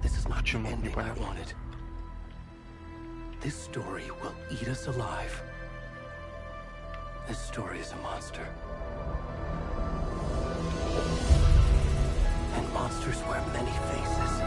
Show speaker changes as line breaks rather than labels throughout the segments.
Почему? Непонятно.
This story will eat us alive. This story is a monster. And monsters wear many faces.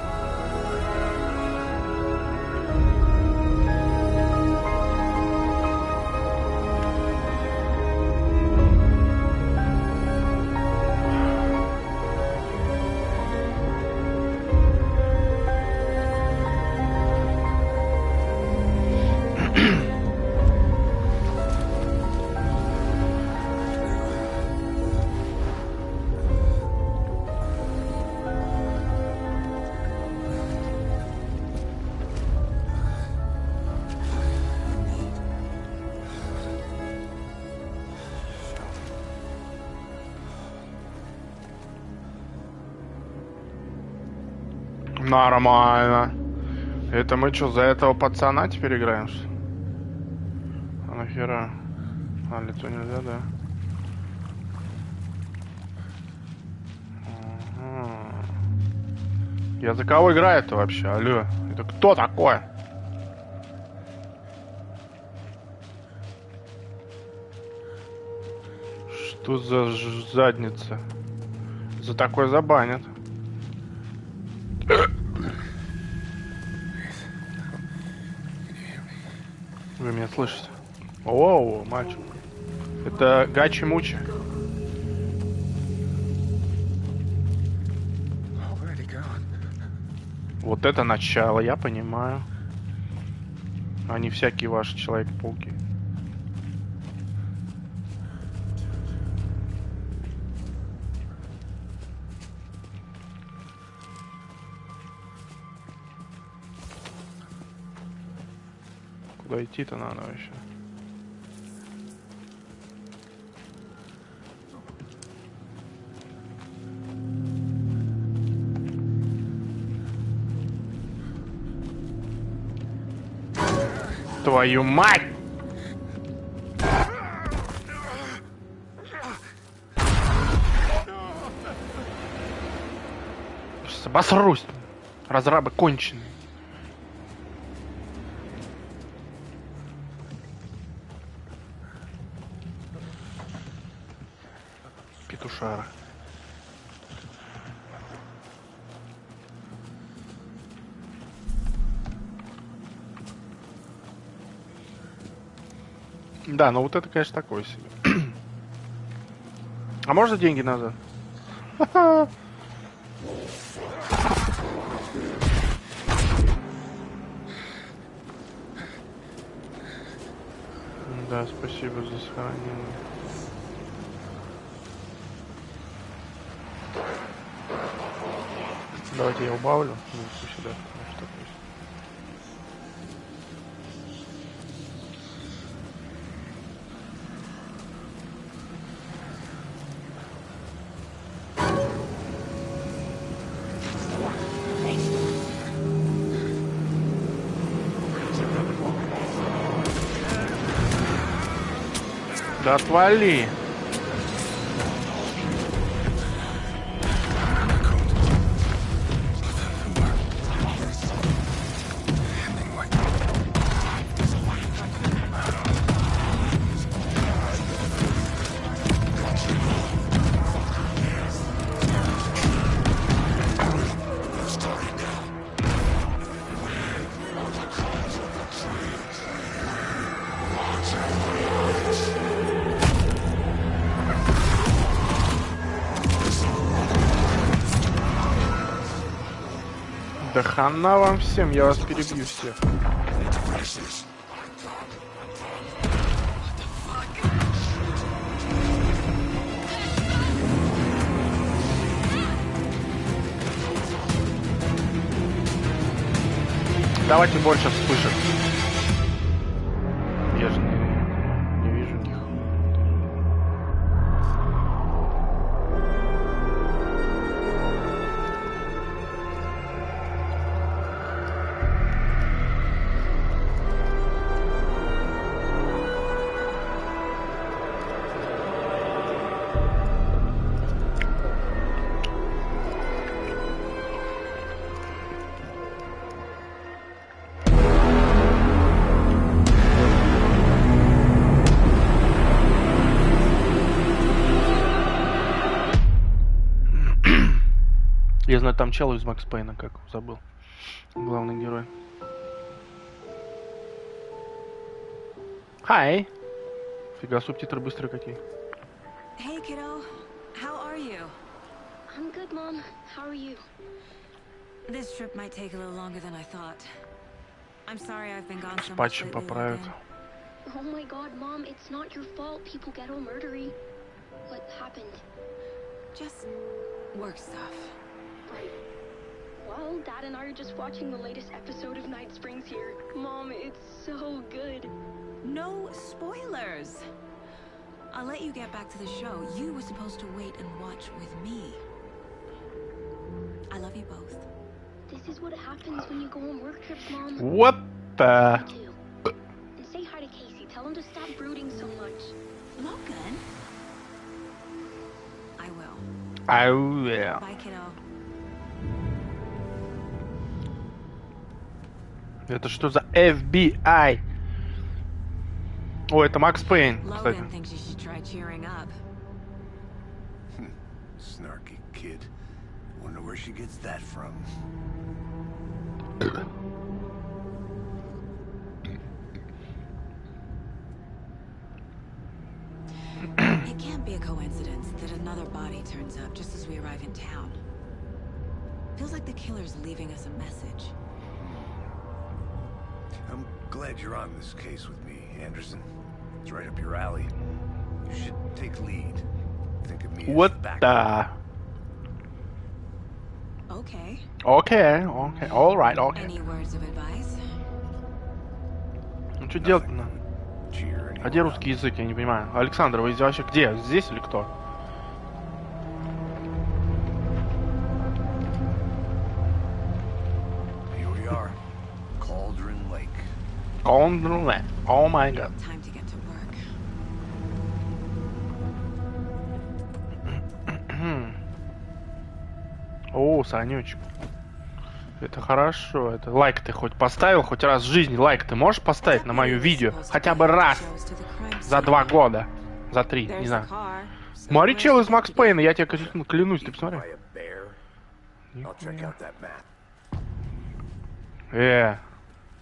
Нормально. Это мы что, за этого пацана теперь играем? А нахера? А, лицо нельзя, да? Ага. Я за кого играю-то вообще? Алло, это кто такой? Что за задница? За такой забанят. Вы меня слышите? Оу, мальчик. Это Гачи-Мучи. Вот это начало, я понимаю. А не всякие ваши Человек-пауки. Куда идти-то надо вообще? Твою мать! Сейчас обосрусь. Разрабы конченые. Петушара. Да, ну вот это, конечно, такое себе. А можно деньги назад? Да, спасибо за сохранение. Давайте я убавлю. Сюда. Что пусть. Да отвали! Да хана вам всем, я вас перебью всех. Давайте больше вспышек. Я же не вижу них. Я знаю, там чел из Макс Пейна, как забыл. Главный герой. Хай. Фига, субтитры быстрые какие.
Hey, kiddo. How are you?
I'm good, Mom. How are you?
This trip might take a little longer than I thought. I'm sorry I've been gone so much
Патчи
lately,
поправят.
Logan.
Oh my God, Mom, it's not your fault. People get all murdery. What happened?
Just work stuff.
Right. Well, Dad and I are just watching the latest episode of Night Springs here. Mom, it's so good.
No spoilers. I'll let you get back to the show. You were supposed to wait and watch with me. I love you both.
This is what happens when you go on work trips, Mom.
What the?
Me too. And say hi to Casey. Tell him to stop brooding so much.
Logan? I will.
Ау, yeah.
Bye, kiddo.
Это что за FBI? О, это Макс Пейн, кстати.
Logan thinks you should try cheering up.
Snarky kid. Wonder where she gets that from.
It can't be a coincidence that another body turns up just as we arrive in town. Feels like the killer's leaving us a message.
I'm glad you're on this case with me, Anderson. It's right up your alley. You should take lead. Think of me as
What
the back.
the?
Okay.
Окей, окей, alright, окей.
Any words of advice?
Ну что делать-то?
Cheer
А где
anyone
русский язык, я не понимаю. Александр, вы здесь вообще где? Здесь или кто?
up. Here we are. Cauldron Lake.
Кондруле. О май гад.
Time to get to work.
О, Санючек. Это хорошо. Это лайк ты хоть поставил, хоть раз в жизни лайк ты можешь поставить на мое видео? Хотя бы раз. За 2 года. За 3, не знаю. Смотри, чел из Макс Пейна, я тебе клянусь, ты посмотри.
By a bear. I'll check out that map.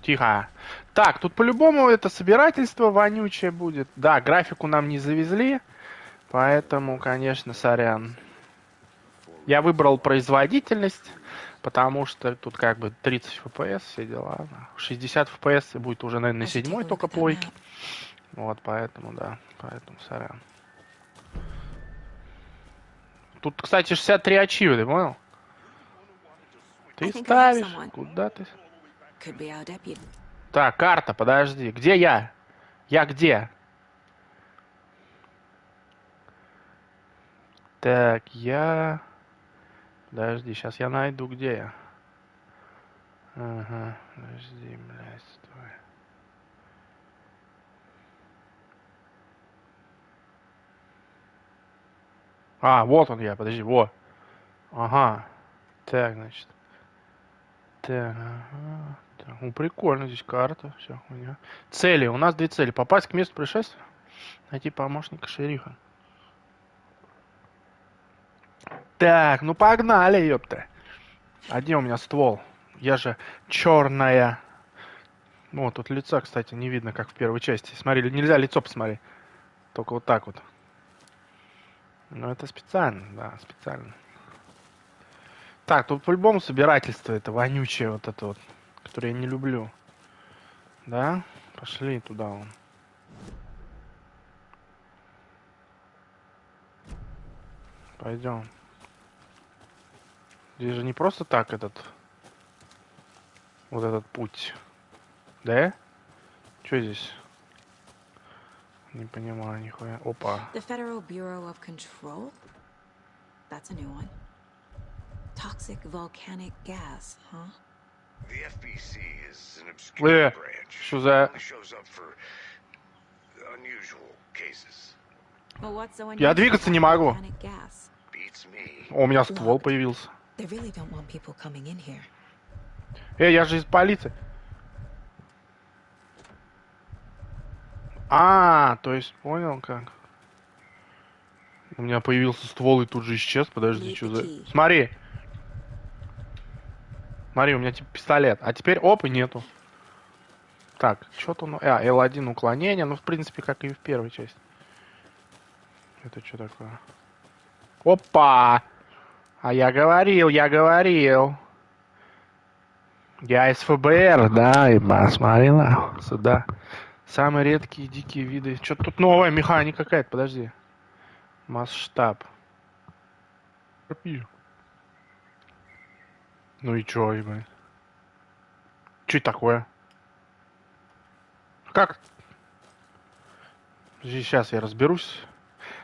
Тихо. Так, тут по-любому это собирательство вонючее будет. Да, графику нам не завезли, поэтому, конечно, сорян. Я выбрал производительность, потому что тут как бы 30 FPS, все дела. 60 FPS будет уже, наверное, на 7-й только плойке. Вот, поэтому, да, поэтому сорян. Тут, кстати, 63 ачива, ты понял? Ты ставишь, куда ты...
Could be our deputy.
Так, карта, подожди. Где я? Я где? Так, я... Подожди, сейчас я найду, где я. Ага, подожди, блядь, стой. А, вот он я, подожди, вот. Ага. Так, значит. Так, ага. Так, ну, прикольно, здесь карта, все, хуйня. Цели, у нас 2 цели. Попасть к месту происшествия, найти помощника шерифа. Так, ну погнали, ёпта. А где у меня ствол? Я же черная. Ну, тут лица, кстати, не видно, как в первой части. Смотри, нельзя лицо посмотреть. Только вот так вот. Ну, это специально, да, специально. Так, тут по-любому собирательство это вонючее вот это вот, которое я не люблю. Да? Пошли туда вон. Пойдем. Здесь же не просто так вот этот путь. Да? Что здесь? Не понимаю, нихуя. Опа.
The Federal Bureau of Control? That's a new one. Toxic volcanic gas, huh?
The FBC is an obscure branch.
Что за...
Only shows up for unusual cases.
Well, what's so
Я двигаться не могу.
volcanic gas?
Beats me.
О, у меня ствол появился.
They really don't want people coming in here.
Я же из полиции. А, то есть, понял как. У меня появился ствол и тут же исчез. Подожди, что за... Смотри. Смотри, у меня типа пистолет. А теперь оп, и нету. Так, что-то... L1 уклонение. Ну, в принципе, как и в первой части. Это что такое? Опа! А я говорил, я говорил. Я из ФБР, да, и посмотри нахуй сюда. Самые редкие дикие виды. Что-то тут новая механика какая-то, подожди. Масштаб. Ну и чё, ебать? Чё это такое? Как? Сейчас я разберусь.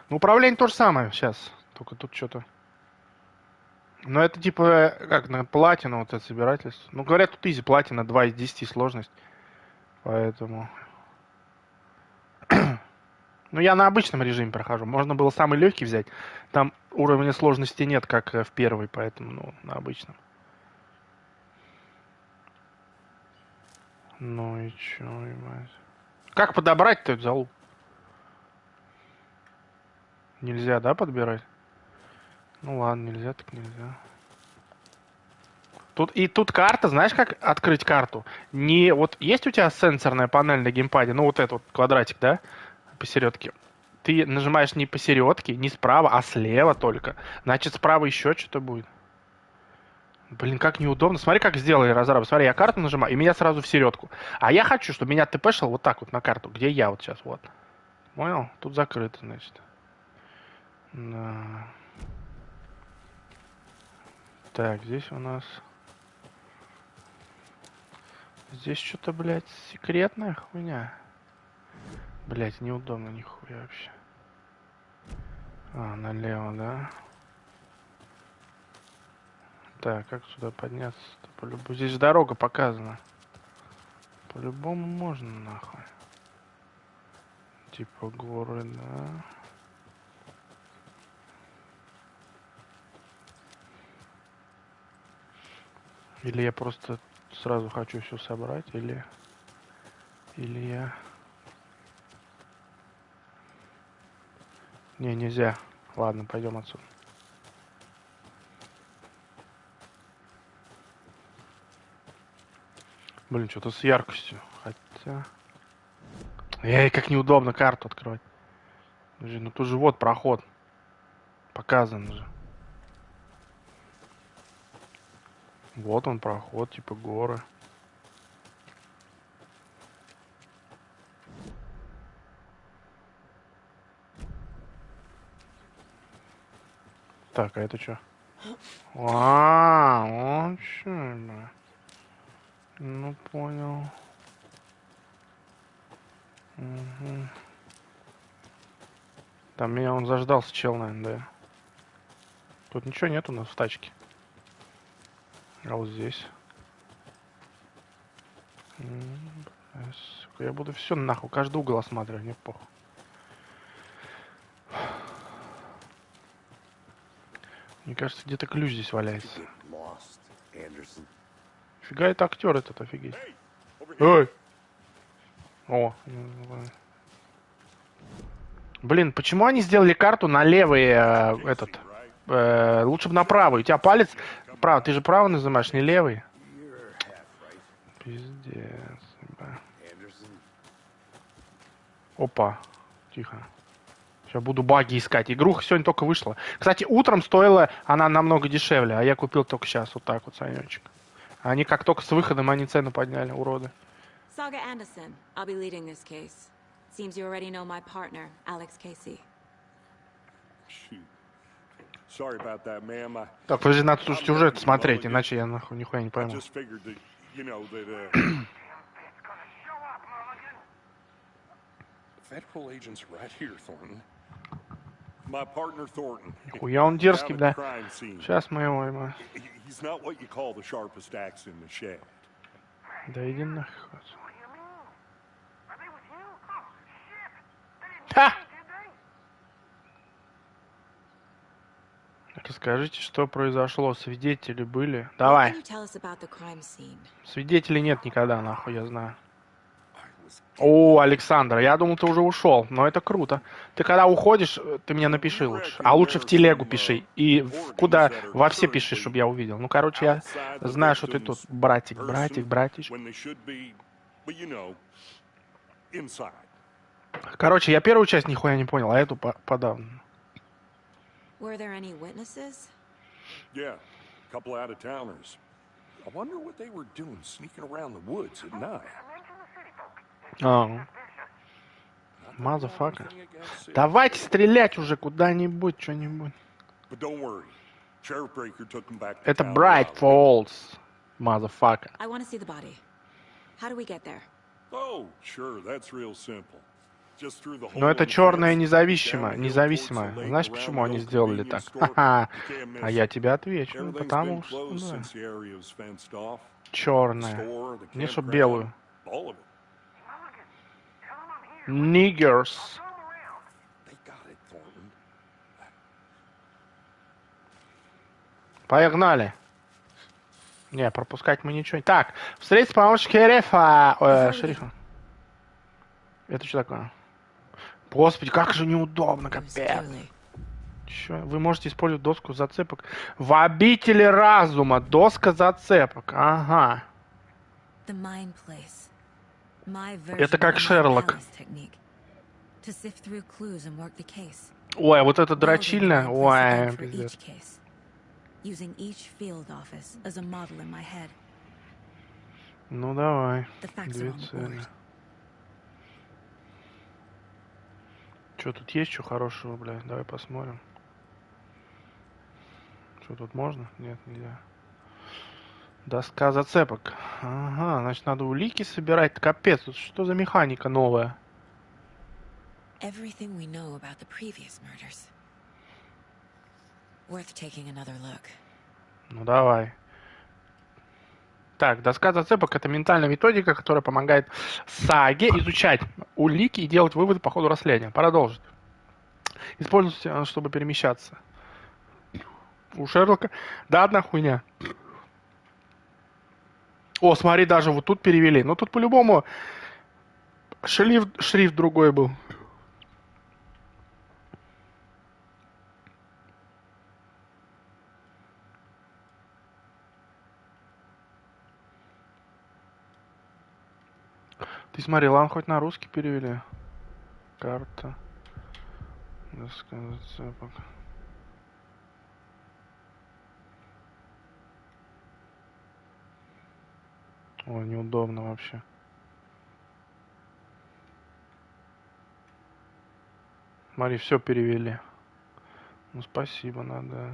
Ну, управление то же самое сейчас. Только тут что-то... Ну, это типа, как на платину вот это собирательство. Ну, говорят, тут изи платина, 2 из 10 сложность. Поэтому... Ну, я на обычном режиме прохожу. Можно было самый легкий взять. Там уровня сложности нет, как в первой, поэтому, ну, на обычном. Ну и чё, ебать. Как подобрать-то эту залу? Нельзя, да, подбирать? Ну ладно, нельзя, так нельзя. Тут карта, знаешь, как открыть карту? Не, вот есть у тебя сенсорная панель на геймпаде, ну вот этот вот квадратик, да, посередке. Ты нажимаешь не посередке, не справа, а слева только. Значит, справа еще что-то будет. Блин, как неудобно. Смотри, как сделали разрабы. Смотри, я карту нажимаю, и меня сразу в середку. А я хочу, чтобы меня тпшил вот так вот на карту, где я вот сейчас, вот. Понял? Тут закрыто, значит. Да. Так, здесь у нас... Здесь что-то, блядь, секретная хуйня. Блядь, неудобно нихуя вообще. А, налево, да? Так, как сюда подняться? По-любому. Здесь же дорога показана. По-любому можно, нахуй. Типа горы, да. Или я просто сразу хочу все собрать, или я... Не, нельзя. Ладно, пойдем отсюда. Блин, что-то с яркостью. Хотя... Эй, как неудобно карту открывать. Подожди, ну тут же вот проход. Показан же. Вот он проход, типа горы. Так, а это что? Вот что, бля. Ну, понял. Угу. Там меня он заждался, чел, наверное, да. Тут ничего нет у нас в тачке. А вот здесь. Сука, я буду все нахуй, каждый угол осматривать, мне похуй. Мне кажется, где-то ключ здесь валяется. Фига это актер этот, офигеть. Ой! О! Блин, почему они сделали карту на левый этот? Лучше бы на правый. У тебя палец право, ты же право нажимаешь, не левый. Пиздец. Опа. Тихо. Сейчас буду баги искать. Игруха сегодня только вышла. Кстати, утром стоила она намного дешевле, а я купил только сейчас. Вот так вот, Санечек. Они как только с выходом, они цену подняли, уроды.
Saga Anderson, I'll be leading this case. Seems you already know my partner, Alex Casey.
Shoot. Sorry about that, ma'am.
Так, подожди, надо тут сюжет смотреть, иначе я нахуй нихуя не пойму.
Federal agents right here, Thornton. My partner Thornton.
Нихуя он дерзкий, да. Сейчас мы его,
He's not what you call the sharpest axe in the shed.
Да иди нахуй. Ха! Расскажите, что произошло. Свидетели были? Давай. Свидетелей нет никогда, нахуй, я знаю.
I was
О, Александр, я думал, ты уже ушел, но это круто. Ты когда уходишь, ты мне напиши лучше. А лучше в телегу пиши. И куда во все пиши, чтобы я увидел. Ну, короче, я знаю, что ты тут. Братик, братик, братишка. Короче, я первую часть нихуя не понял, а эту подавно.
Were there any witnesses?
Yeah, a couple out-of-towners. I wonder what they were doing sneaking around the woods at night.
Мазафака. Давайте стрелять уже куда-нибудь, что-нибудь. Это Bright Falls, мазафака.
I want to see the body. How do we get there?
Oh, sure, that's real simple.
Но это черное независимо. Знаешь, почему они сделали так? Ха-ха. А я тебе отвечу, потому что да. Черное. Не чтоб белую. Niggers. Погнали. Не, пропускать мы ничего. Так, встретить помощник шерифа. Это что такое? Господи, как же неудобно, капец. Чё? Вы можете использовать доску зацепок. В обители разума. Доска зацепок. Ага. Это как Шерлок. Ой, вот это дрочильно. Ой, пиздец. Ну давай. Две цели. Что тут есть, что хорошего, блядь? Давай посмотрим. Что тут можно? Нет, нельзя. Доска зацепок. Ага, значит, надо улики собирать. Капец, тут что за механика новая?
Everything we know about the previous murders. Worth taking another look.
Ну давай. Так, доска зацепок — это ментальная методика, которая помогает Саге изучать улики и делать выводы по ходу расследования. Продолжить. Используйте, чтобы перемещаться. У Шерлока. Да, одна хуйня. О, смотри, даже вот тут перевели. Но тут по-любому шрифт другой был. Ты смотри, ладно, хоть на русский перевели. Карта. Доска зацепок. Ой, неудобно вообще. Смотри, все перевели. Ну, спасибо, надо.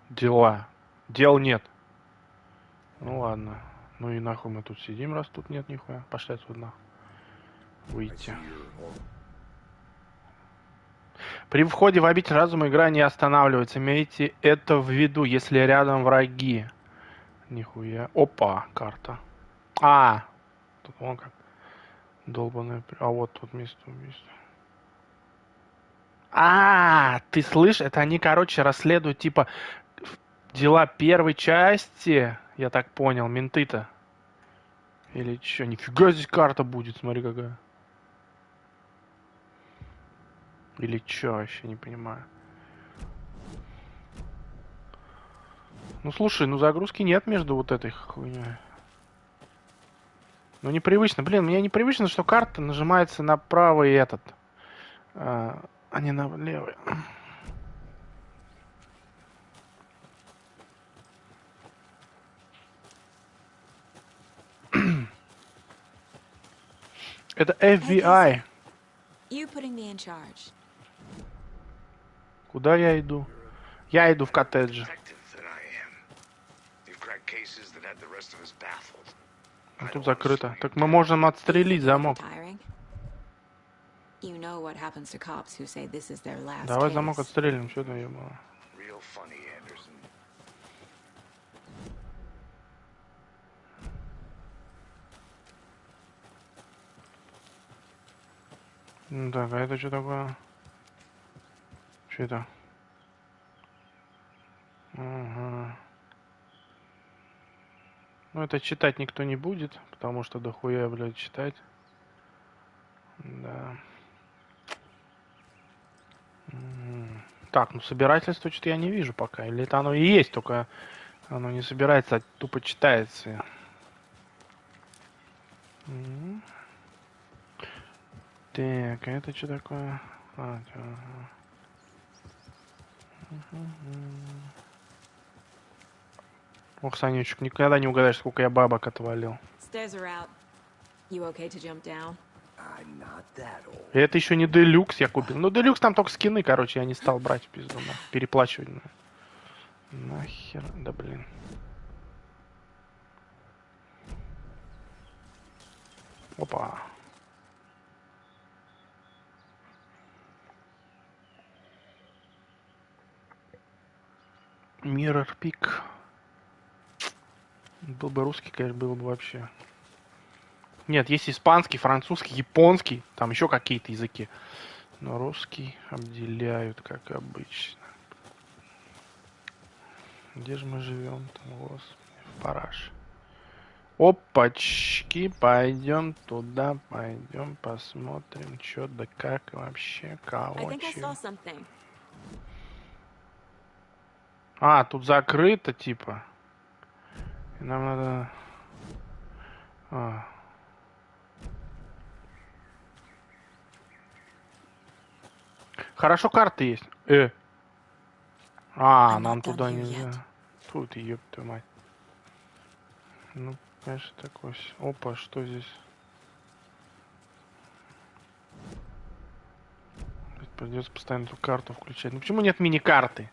Дела. Дел нет. Ну ладно. Ну и нахуй мы тут сидим, раз тут нет нихуя. Пошли отсюда нахуй. Выйти. При входе в обитель разума игра не останавливается. Имейте это в виду, если рядом враги. Нихуя. Опа, карта. А, тут вон как. Долбаная. А вот тут место убийства. А, ты слышишь? Это они, короче, расследуют, типа, дела первой части. Я так понял, менты-то. Или что? Нифига здесь карта будет, смотри какая. Или что, вообще не понимаю. Ну слушай, ну загрузки нет между вот этой хуйней. Ну непривычно. Блин, мне непривычно, что карта нажимается на правый этот. А не на левый. Это FBI. Куда я иду? Я иду в коттедж. А тут закрыто. Так мы можем отстрелить замок. Давай замок отстрелим. Что там ебало? Ну так, а это что такое? Что это? Ага. Ну это читать никто не будет, потому что дохуя, блядь, читать. Да. Так, ну собирательство что-то я не вижу пока. Или это оно и есть, только оно не собирается, а тупо читается. Так, а это что такое? Ага. Ох, Санечек, никогда не угадаешь, сколько я бабок отвалил.
Stairs are out. You okay to jump down?
I'm not that old.
И это еще не делюкс я купил. Ну, делюкс там только скины, короче, я не стал брать в пизду, переплачивать. Нахер, да блин. Опа. Mirror Peak. Был бы русский, конечно, было бы вообще. Нет, есть испанский, французский, японский, там еще какие-то языки. Но русский обделяют, как обычно. Где же мы живем там, господи, в Параш. Опачки, пойдем туда, пойдем посмотрим, что да как вообще, кого, чего. А, тут закрыто, типа. И нам надо... Хорошо, карты есть. Нам туда нельзя. Тут, ёб твою мать. Ну, конечно, такой... Опа, что здесь? Придется постоянно эту карту включать. Ну почему нет мини-карты?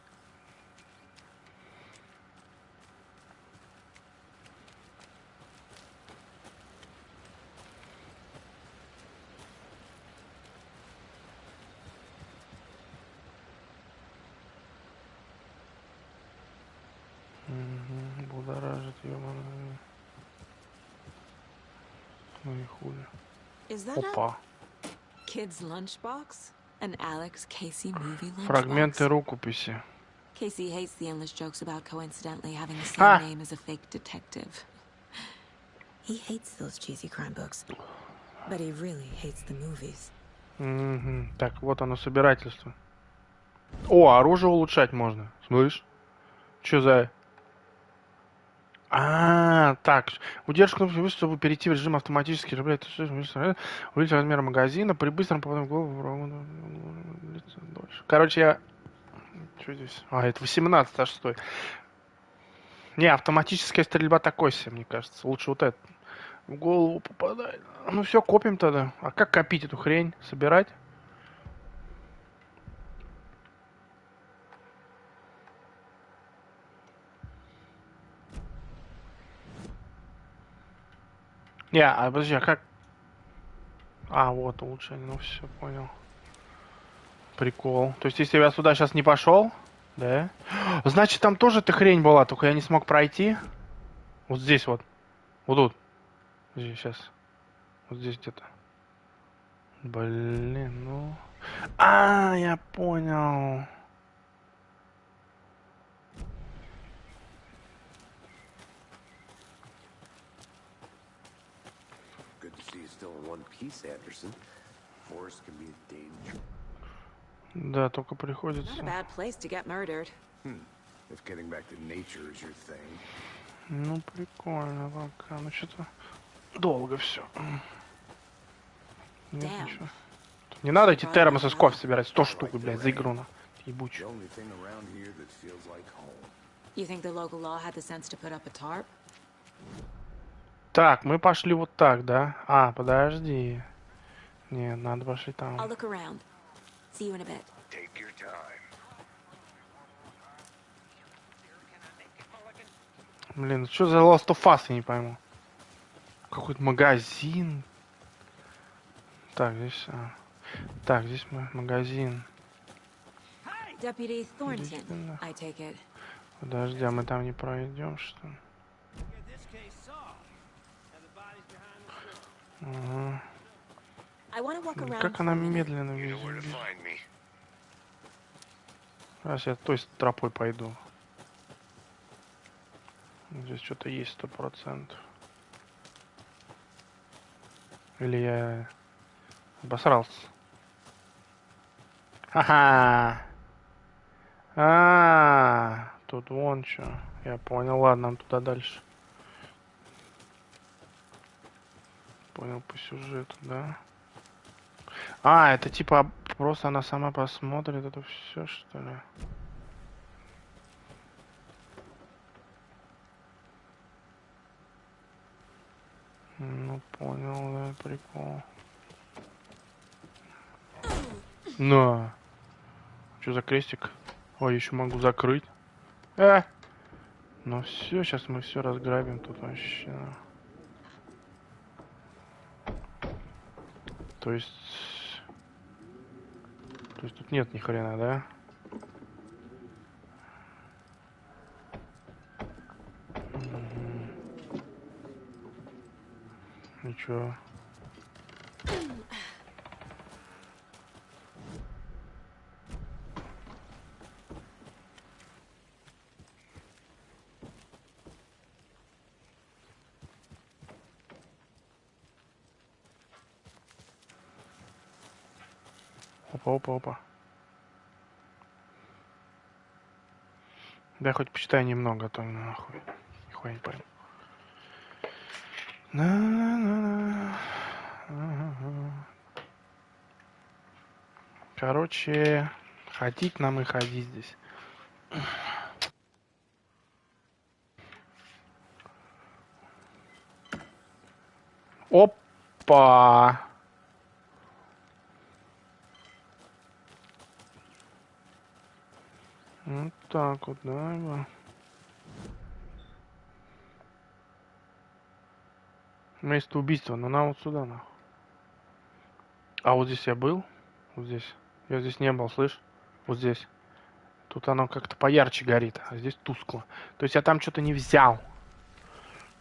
Будоражит, ёбаный. Ну и хули. Опа.
Kid's lunchbox? An Alex Casey movie lunchbox?
Фрагменты рукописи.
Casey hates the endless jokes about coincidentally having the same name as a fake detective. He hates those cheesy crime books, but he really hates the movies.
Так, вот оно, собирательство. О, оружие улучшать можно. Слышь? Что за... Так. Удержка кнопки выше, чтобы перейти в режим автоматически. Увеличить размер магазина. При быстром попадании в голову... Короче, я... Что здесь? Это 18, аж стоит. Не, автоматическая стрельба такой себе, мне кажется. Лучше вот это. В голову попадает. Ну все, копим тогда. А как копить эту хрень? Собирать? Подожди, а как? Вот, улучшение. Ну все, понял. Прикол. То есть, если я сюда сейчас не пошел, да? Значит, там тоже эта хрень была, только я не смог пройти. Вот здесь вот. Вот тут. Здесь, сейчас. Вот здесь где-то. Блин, ну... я понял.
Good to see you still in one piece, Anderson. Forest can be a danger.
Да, только приходится.
Not a bad place to get murdered.
If getting back to nature is your thing.
Ну, прикольно пока. Ну, что-то долго все. Нет, ничего. Не надо эти термосы с кофе собирать. 100 штук, блядь, за игру на. Ебучую. Так, мы пошли вот так, да? Подожди. Не, надо пошли там. Блин, что за Last of Us, я не пойму. Какой-то магазин. Так, здесь... Так, здесь магазин. Подожди, а мы там не пройдем, что ли? Как она медленно
You know where to
везет.
find me.
Раз я той тропой пойду. Здесь что-то есть 100%. Или я обосрался. Ха-ха! Тут вон что. Я понял, ладно, нам туда дальше. Понял по сюжету, да? Это типа просто она сама посмотрит это все, что ли? Ну, понял, да, прикол. На. Что за крестик? Ой, еще могу закрыть. Ну все, сейчас мы все разграбим тут вообще. То есть тут нет ни хрена, да? Ничего. Опа. Да хоть почитай немного, а то нахуй. Нихуя не пойму. Короче, ходить нам и ходить здесь. Опа! Вот так вот, да. Место убийства, но нам вот сюда, нахуй. А вот здесь я был? Вот здесь. Я здесь не был, слышь? Вот здесь. Тут оно как-то поярче горит, а здесь тускло. То есть я там что-то не взял.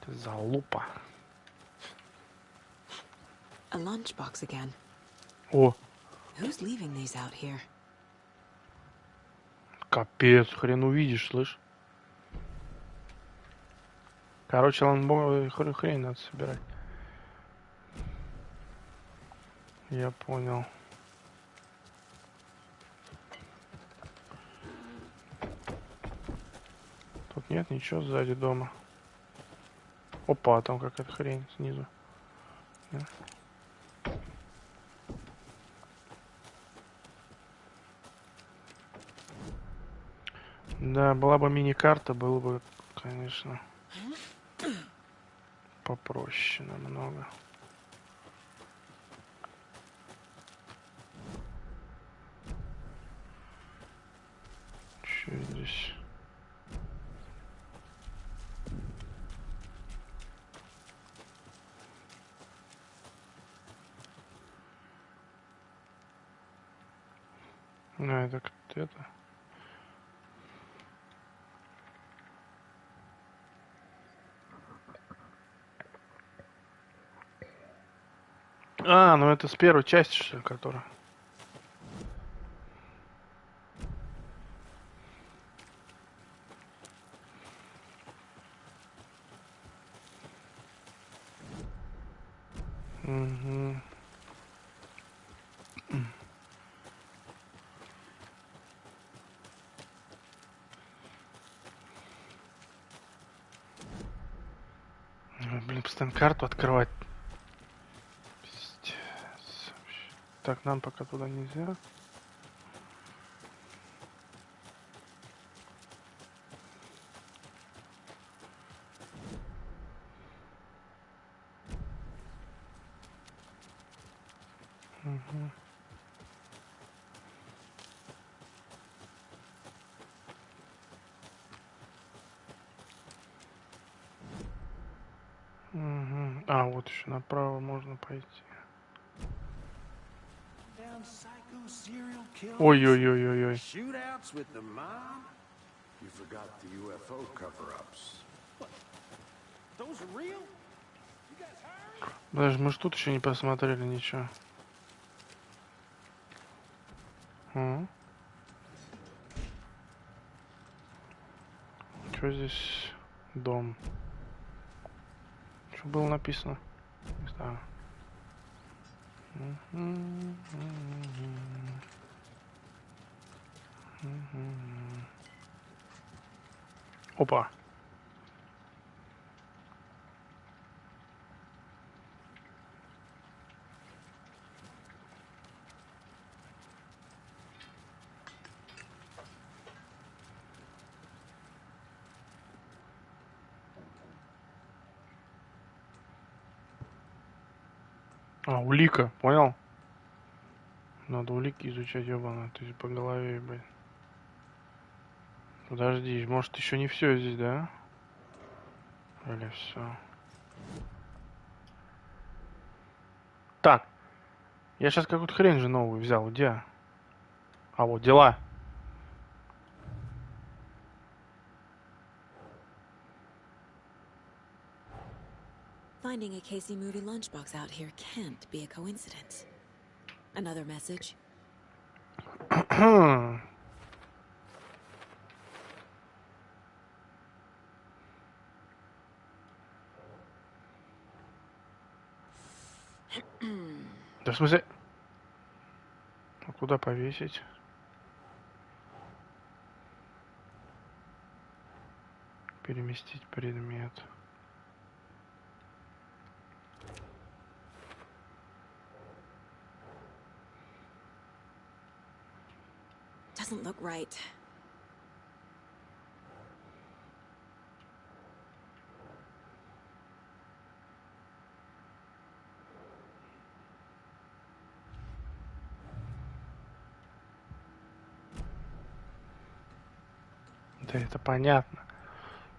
Это залупа.
A lunchbox again.
О,
Who's leaving these out here?
капец, хрен увидишь, слышь? Короче, хрень надо собирать. Я понял. Тут нет ничего сзади дома. Опа, там какая-то хрень снизу. Да. Да, была бы мини-карта, было бы, конечно, попроще намного. Что здесь? Это кто это? Ну это с первой части, что ли, которая. Угу. Блин, постоянно карту открывать. Пиздец. Так, нам пока туда нельзя. Угу. Угу. Вот еще направо можно пойти. Ой-ой-ой-ой-ой.
Shootouts with the mob? You forgot the UFO cover-ups. Those are real?
Даже мы ж тут еще не посмотрели ничего. Что здесь? Дом. Что было написано? Не знаю. Опа. А, улика, понял? Надо улики изучать, ебано, то есть по голове, блядь. Подожди, может еще не все здесь, да? Или все? Так, я сейчас какую-то хрень же новую взял, где? А вот, дела.
Finding a Casey Moody lunchbox out here can't be a coincidence. Another message?
Да в смысле? А куда повесить? Переместить предмет.
Doesn't look right.
Да это понятно.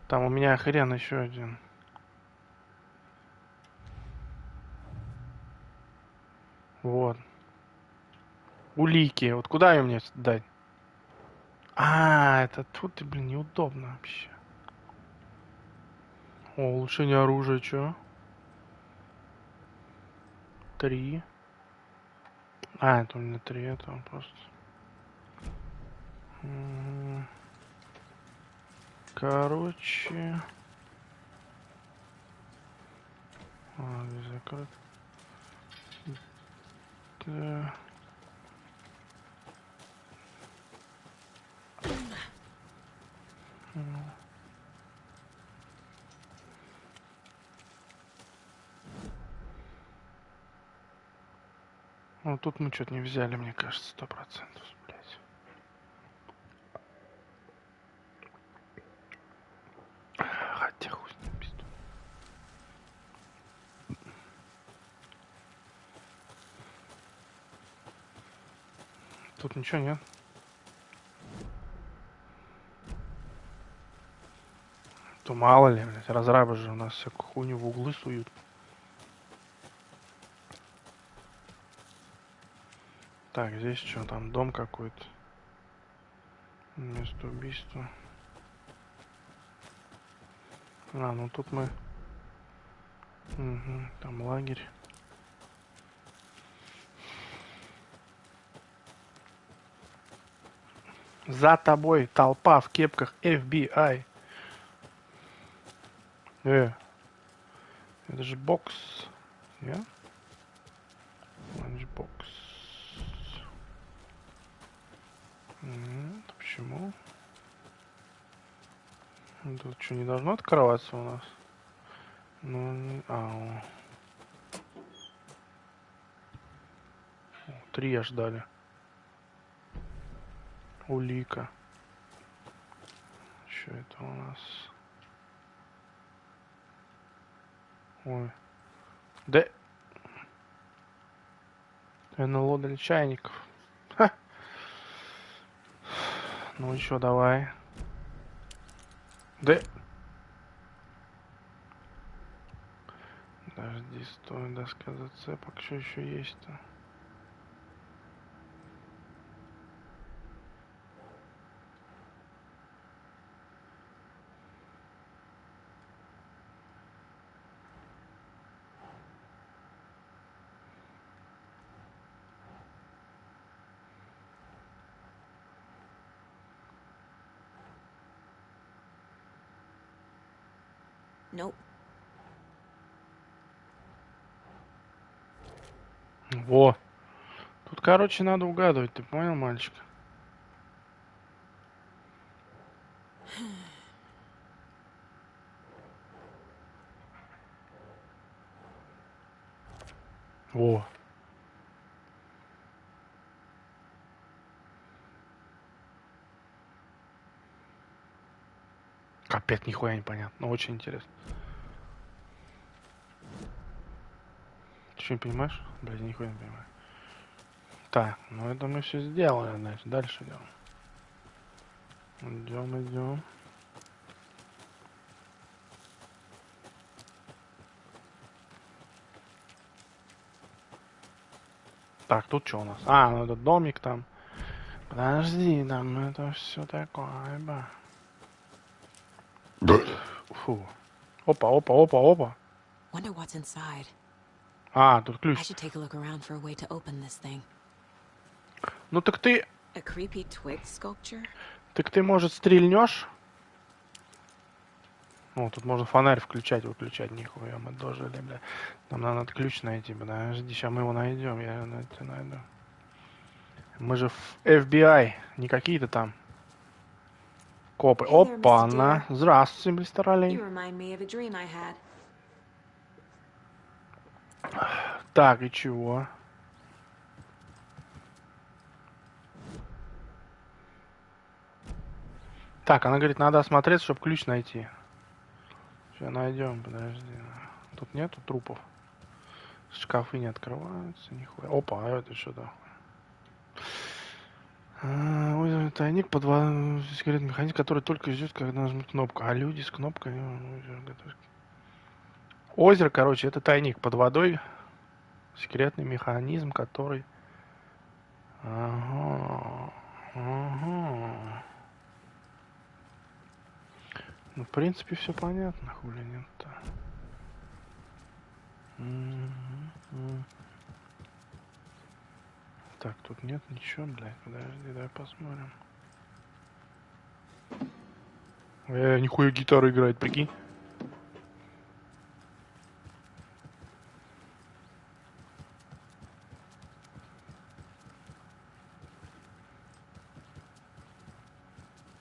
Там у меня хрен еще один. Вот. Улики. Вот куда ее мне дать? А, это тут, блин, неудобно вообще. О, улучшение оружия, чё? 3. А, это у меня 3, это просто. Короче. А, здесь закрыт. Да. Ну, тут мы что-то не взяли, мне кажется, 100%, блядь. Хотя хуй с ним, пизду. Тут ничего нет. То мало ли, блядь, разрабы же у нас всякую хуйню в углы суют. Так, здесь что, там дом какой-то. Место убийства. А, ну тут мы... Угу, там лагерь. За тобой толпа в кепках FBI. Это же бокс. Я? Ланчбокс. Почему? Тут что, не должно открываться у нас? Ну, не... А, 3 аж дали. Улика. Что это у нас? Ой. Да... НЛО для чайников. Ха. Ну еще давай. Да... Подожди, стой, доска зацепок. Что еще есть-то?
Nope.
Во. Тут, короче, надо угадывать, ты понял, мальчик? Во. Капец, нихуя не понятно. Но очень интересно. Ты что, не понимаешь? Блядь, нихуя не понимаю. Так, ну это мы все сделали, значит. Дальше идем. Идем, идем. Так, тут что у нас? А, ну этот домик там. Подожди, там это все такое, ба. Фу. Опа, опа, опа, опа.
Wonder what's inside.
А, тут
I
ключ.
should take a look around for a way to open this thing.
Ну так ты,
A creepy twig sculpture?
может, стрельнешь? О, тут можно фонарь включать, выключать. Нихуя мы дожили, бля. Нам надо ключ найти, подожди, сейчас мы его найдем. Я это найду. Мы же в FBI, не какие-то там копы.
Hey there, Mr.
Опа-на.
Deer.
Здравствуйте, мистер
You
Олень.
remind me of a dream I had.
Так, и чего? Так, она говорит, надо осмотреться, чтобы ключ найти. Сейчас найдем, подожди. Тут нету трупов. Шкафы не открываются, нихуя. Опа, а это что такое? Ой, тайник под секретный механизм, который только ждет, когда нажмут кнопку. А люди с кнопкой... Озеро, короче, это тайник под водой. Секретный механизм, который... Ага. Ага. Ну, в принципе, все понятно, хули нет-то. Так, тут нет ничего, блядь. Подожди, давай посмотрим. Нихуя гитара играет, прикинь.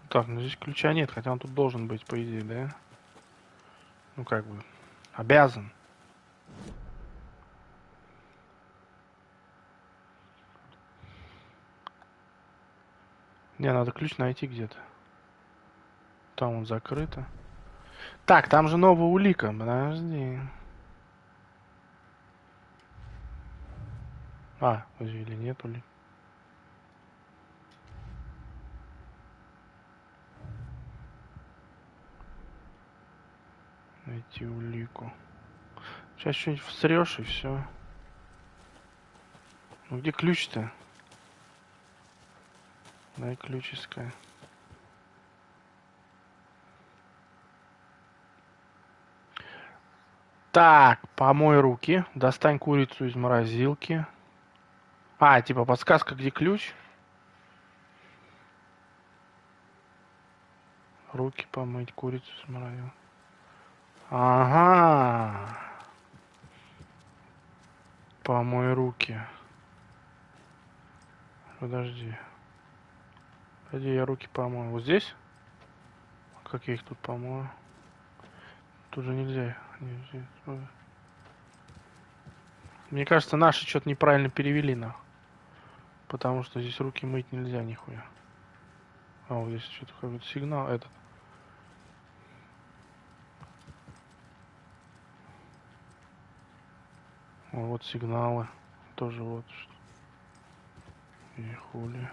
Так, ну здесь ключа нет, хотя он тут должен быть, по идее, да? Ну, как бы, обязан. Не, надо ключ найти где-то. Там он закрыто. Так, там же новая улика, подожди. А, или нет улик? Найти улику. Сейчас что-нибудь всрешь и все. Ну где ключ-то? Дай ключ искать. Так, помой руки. Достань курицу из морозилки. А, типа подсказка, где ключ? Руки помыть, курицу из морозилки. Ага. Помой руки. Подожди. Где я руки помою? Вот здесь? Как я их тут помою? Тут же нельзя. Мне кажется, наши что-то неправильно перевели, нахуй. Потому что здесь руки мыть нельзя, нихуя. А, вот здесь что-то какой-то сигнал, этот. Вот сигналы. Тоже вот что. И хули.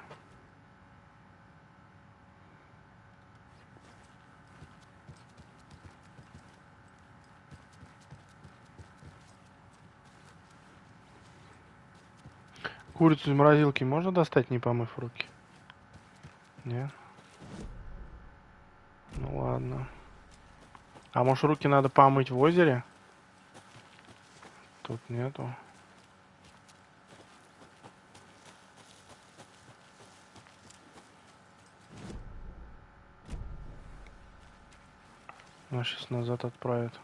Курицу из морозилки можно достать, не помыв руки? Нет? Ну ладно. А может руки надо помыть в озере? Тут нету. Нас сейчас назад отправят.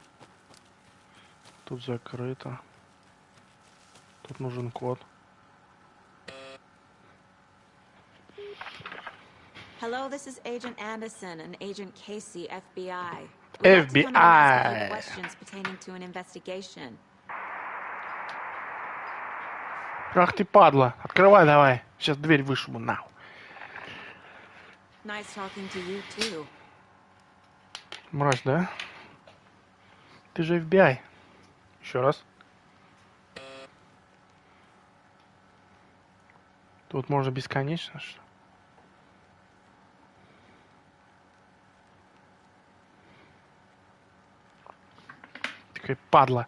Тут закрыто. Тут нужен код.
Hello, this is Agent Anderson and Agent Casey, FBI.
FBI.
Questions pertaining to an investigation.
Ах ты падла. Открывай давай. Сейчас дверь вышибу нахуй.
Nice talking to you too.
Мразь, да? Ты же FBI. Еще раз. Тут можно бесконечно, что ли? Такая падла.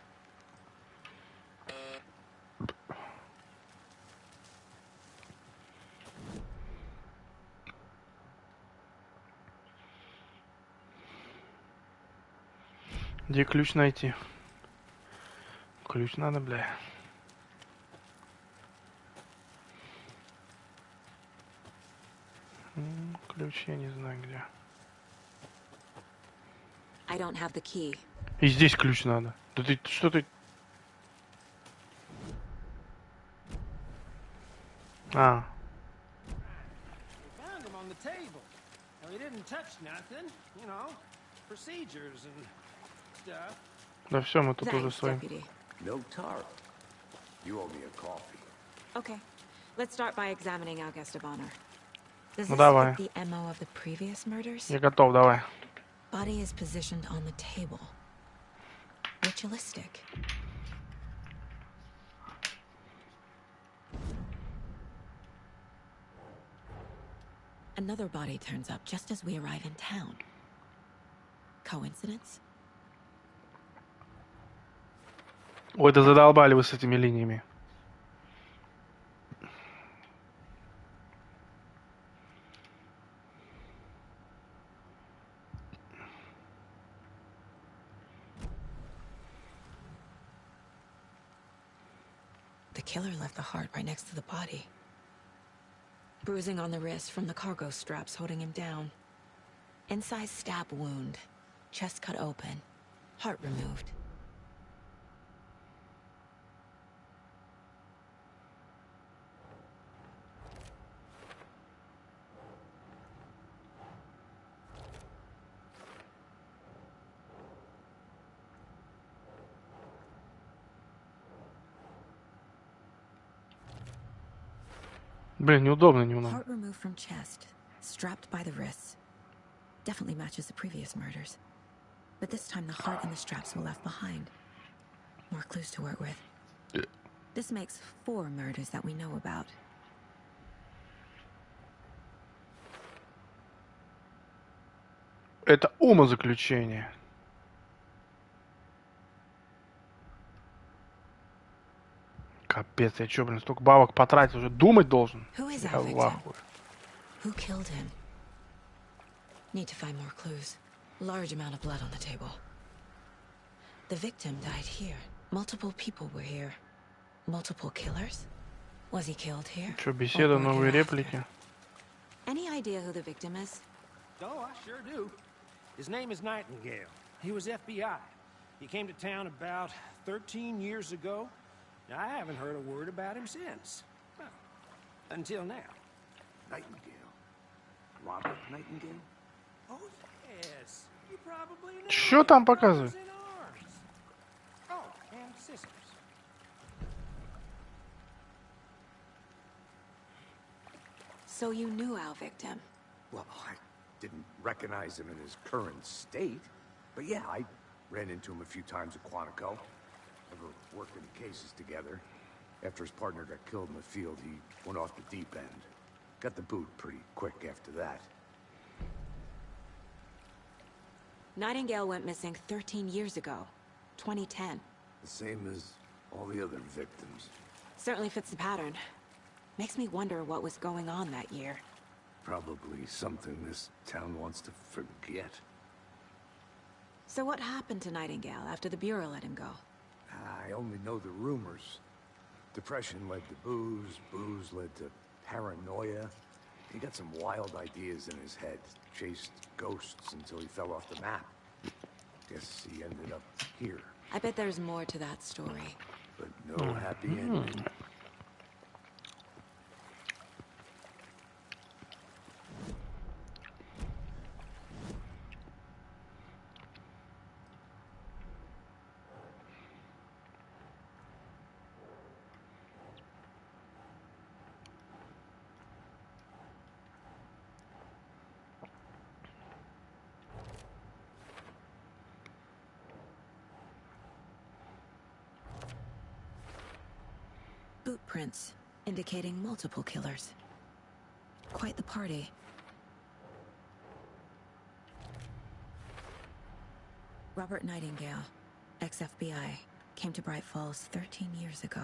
Где ключ найти? Ключ надо, бля. Ключ я не знаю где.
I don't have the key.
И здесь ключ надо. Да ты что ты? А.
Found him on the table. Now, he didn't touch nothing, you know, procedures and stuff.
Да все, мы тут уже
Thanks,
своим.
Deputy.
No tar. You owe me a coffee.
Okay, let's start by examining our guest of honor. Does
Ну
this
давай.
fit the MO of the previous murders?
Я готов, давай.
Body is positioned on the table. Ritualistic. Another body turns up just as we arrive in town. Coincidence?
Ой, да задолбали вы с этими линиями.
The killer left the heart right next to the body. Bruising on the wrist from the cargo straps holding him down. Incised stab wound. Chest cut open. Heart removed.
Блин, неудобно немного.
Heart removed from chest, strapped by the wrists. Definitely matches the previous murders. But this time the heart and the straps were left behind. More clues to work with. This makes 4 murders that we know about.
Это умозаключение. Капец, я чё, блин, столько бабок потратил, уже думать должен.
Who is
Я
our
в
victim?
ахуе.
Who killed him? Need to find more clues. Large amount of blood on the table. The victim died here. Multiple people were here. Multiple killers? Was he killed here?
Чё, беседа,
Or
новые
here after?
реплики.
Any idea who the victim is?
Oh, I sure do. His name is Nightingale. He was FBI. He came to town about 13 years ago. Now, I haven't heard a word about him since. Well, until now.
Nightingale. Robert Nightingale?
Oh, yes. You probably know.
Чё
him.
там
Brothers
показывает?
in arms. Oh, and sisters.
So you knew our victim?
Well, I didn't recognize him in his current state. But yeah, I ran into him a few times at Quantico. Never worked any cases together. After his partner got killed in the field, he went off the deep end. Got the boot pretty quick after that.
Nightingale went missing 13 years ago. 2010.
The same as all the other victims.
Certainly fits the pattern. Makes me wonder what was going on that year.
Probably something this town wants to forget.
So what happened to Nightingale after the Bureau let him go?
I only know the rumors. Depression led to booze, booze led to paranoia. He got some wild ideas in his head, chased ghosts until he fell off the map. Guess he ended up here,
I bet there's more to that story.
but no happy ending.
Boot prints indicating multiple killers. Quite the party. Robert Nightingale, ex-FBI, came to Bright Falls 13 years ago.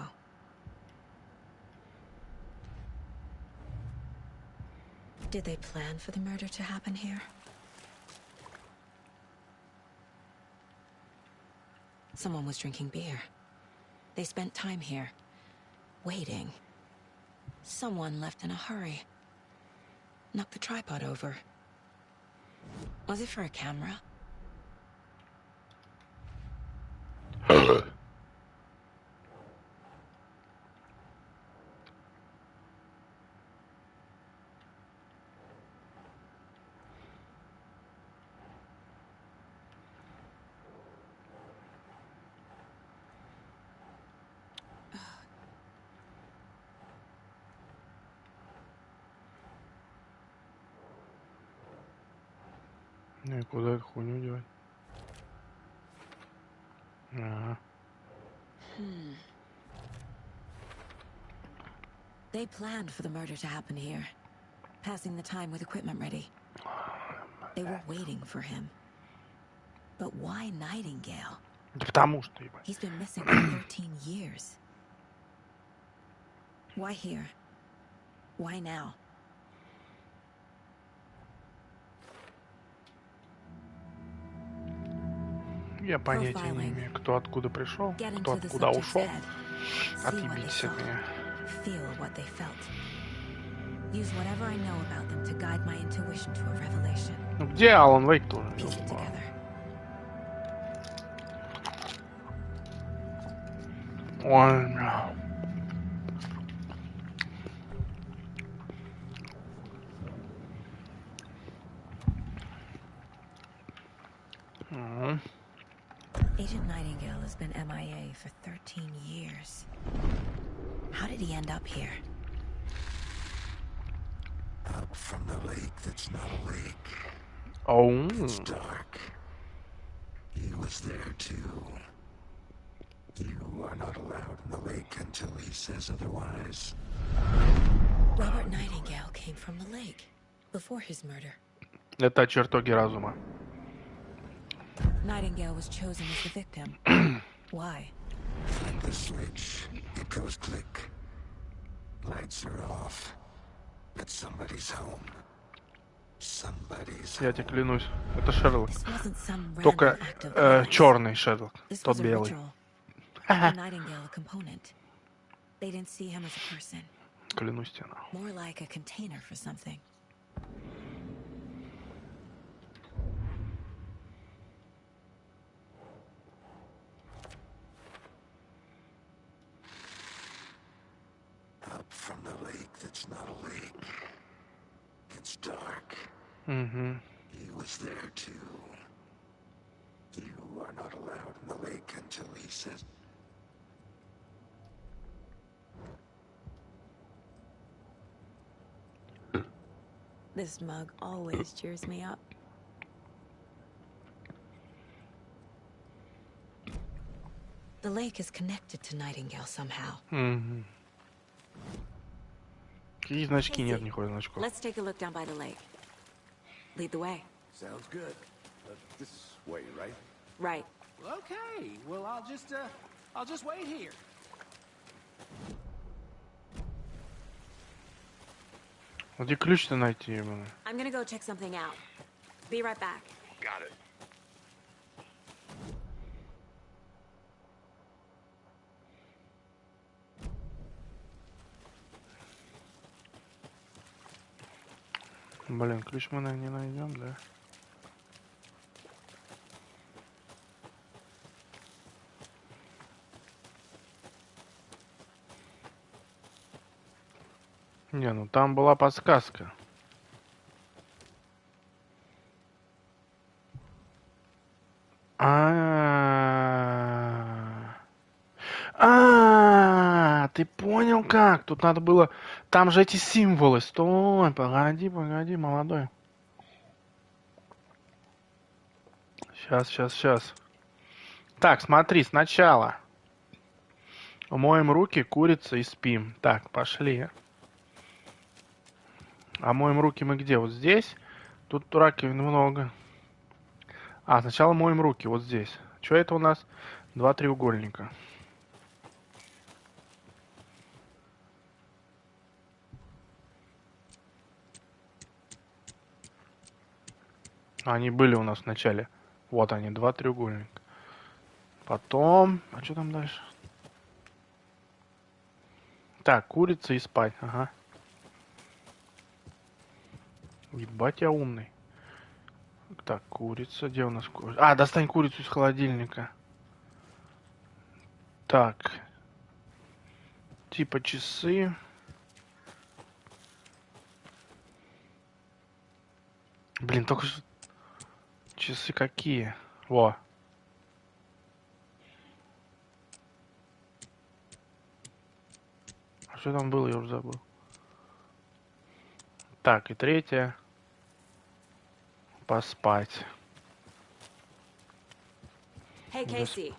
Did they plan for the murder to happen here? Someone was drinking beer. They spent time here, waiting. Someone left in a hurry. Knocked the tripod over. Was it for a camera?
Ну и куда эту хуйню девать? Ага.
They planned for the murder to happen here, passing the time with equipment ready. They were waiting for him. But why Nightingale?
Да потому что, ебать.
He's been missing for 13 years. Why here? Why now?
Я понятия не имею, кто откуда пришел, кто откуда ушел. Отъебитесь от меня.
Feel what they felt. Use whatever I know about them to guide my intuition to a revelation.
Ну где Алан Вейк тоже?
Piece it together.
Ой, бля.
Agent Nightingale has been MIA for 13 years. How did he end up here?
Up from the lake that's not a lake.
Oh.
It's dark. He was there too. You are not allowed in the lake until he says otherwise.
Robert Nightingale came from the lake before his murder.
Это чертоги разума.
Nightingale was chosen as the victim. Why?
Flip the switch. It goes click. Lights are off. But somebody's home. Somebody's
Я тебе клянусь, это Шерлок.
This wasn't some random
Только
act of violence.
черный Шерлок,
This
тот
was a
белый.
ritual. A Nightingale a component. They didn't see him as a person.
Клянусь тебе.
More like a container for something.
up from the lake that's not a lake. It's dark.
Угу.
He was there too. You are not allowed in the lake until he says.
This mug always cheers me up. The lake is connected to Nightingale somehow.
Угу. Какие значки? Нет никакой значков.
Let's take a look down by the lake. Lead the way.
Sounds good. This way, right?
Right.
Okay, well, I'll just wait here.
Где ключ-то найти, ебаный?
I'm gonna go check something out. Be right back.
Got it.
Блин, ключ мы, наверное, не найдем, да? Не, ну там была подсказка. Ты понял как? Тут надо было... Там же эти символы. Стой, погоди, молодой. Сейчас. Так, смотри, сначала. Моем руки, курица и спим. Так, пошли. А моем руки мы где? Вот здесь? Тут раковин много. Сначала моем руки вот здесь. Что это у нас? 2 треугольника. Они были у нас в начале. Вот они, 2 треугольника. Потом... А что там дальше? Так, курица и спать. Ага. Ебать, я умный. Так, курица. Где у нас курица? Достань курицу из холодильника. Так. Типа часы. Блин, только что... Часы какие? Во. А что там было, я уже забыл. Так, и третье. Поспать.
Hey, Casey.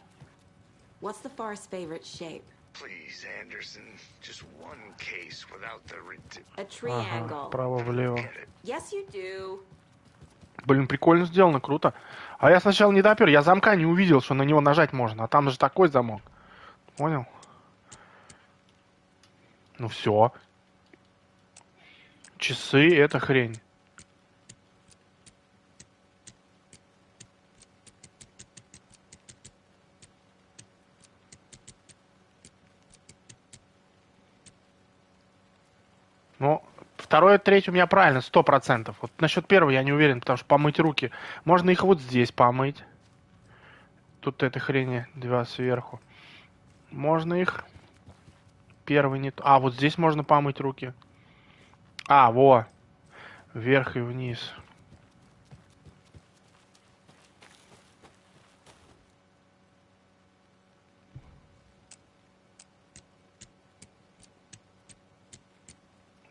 What's the far's favorite shape?
Please, Anderson, just one case without the
A triangle.
Вправо-влево.
Yes, you do.
Блин, прикольно сделано, круто. А я сначала не допер, я замка не увидел, что на него нажать можно. А там же такой замок. Понял? Ну все. Часы — это хрень. Ну, второе, третье у меня правильно, 100%. Вот насчет первого я не уверен, потому что помыть руки. Можно их вот здесь помыть. Тут этой хрени 2 сверху. Можно их... Первый не... вот здесь можно помыть руки. Во. Вверх и вниз.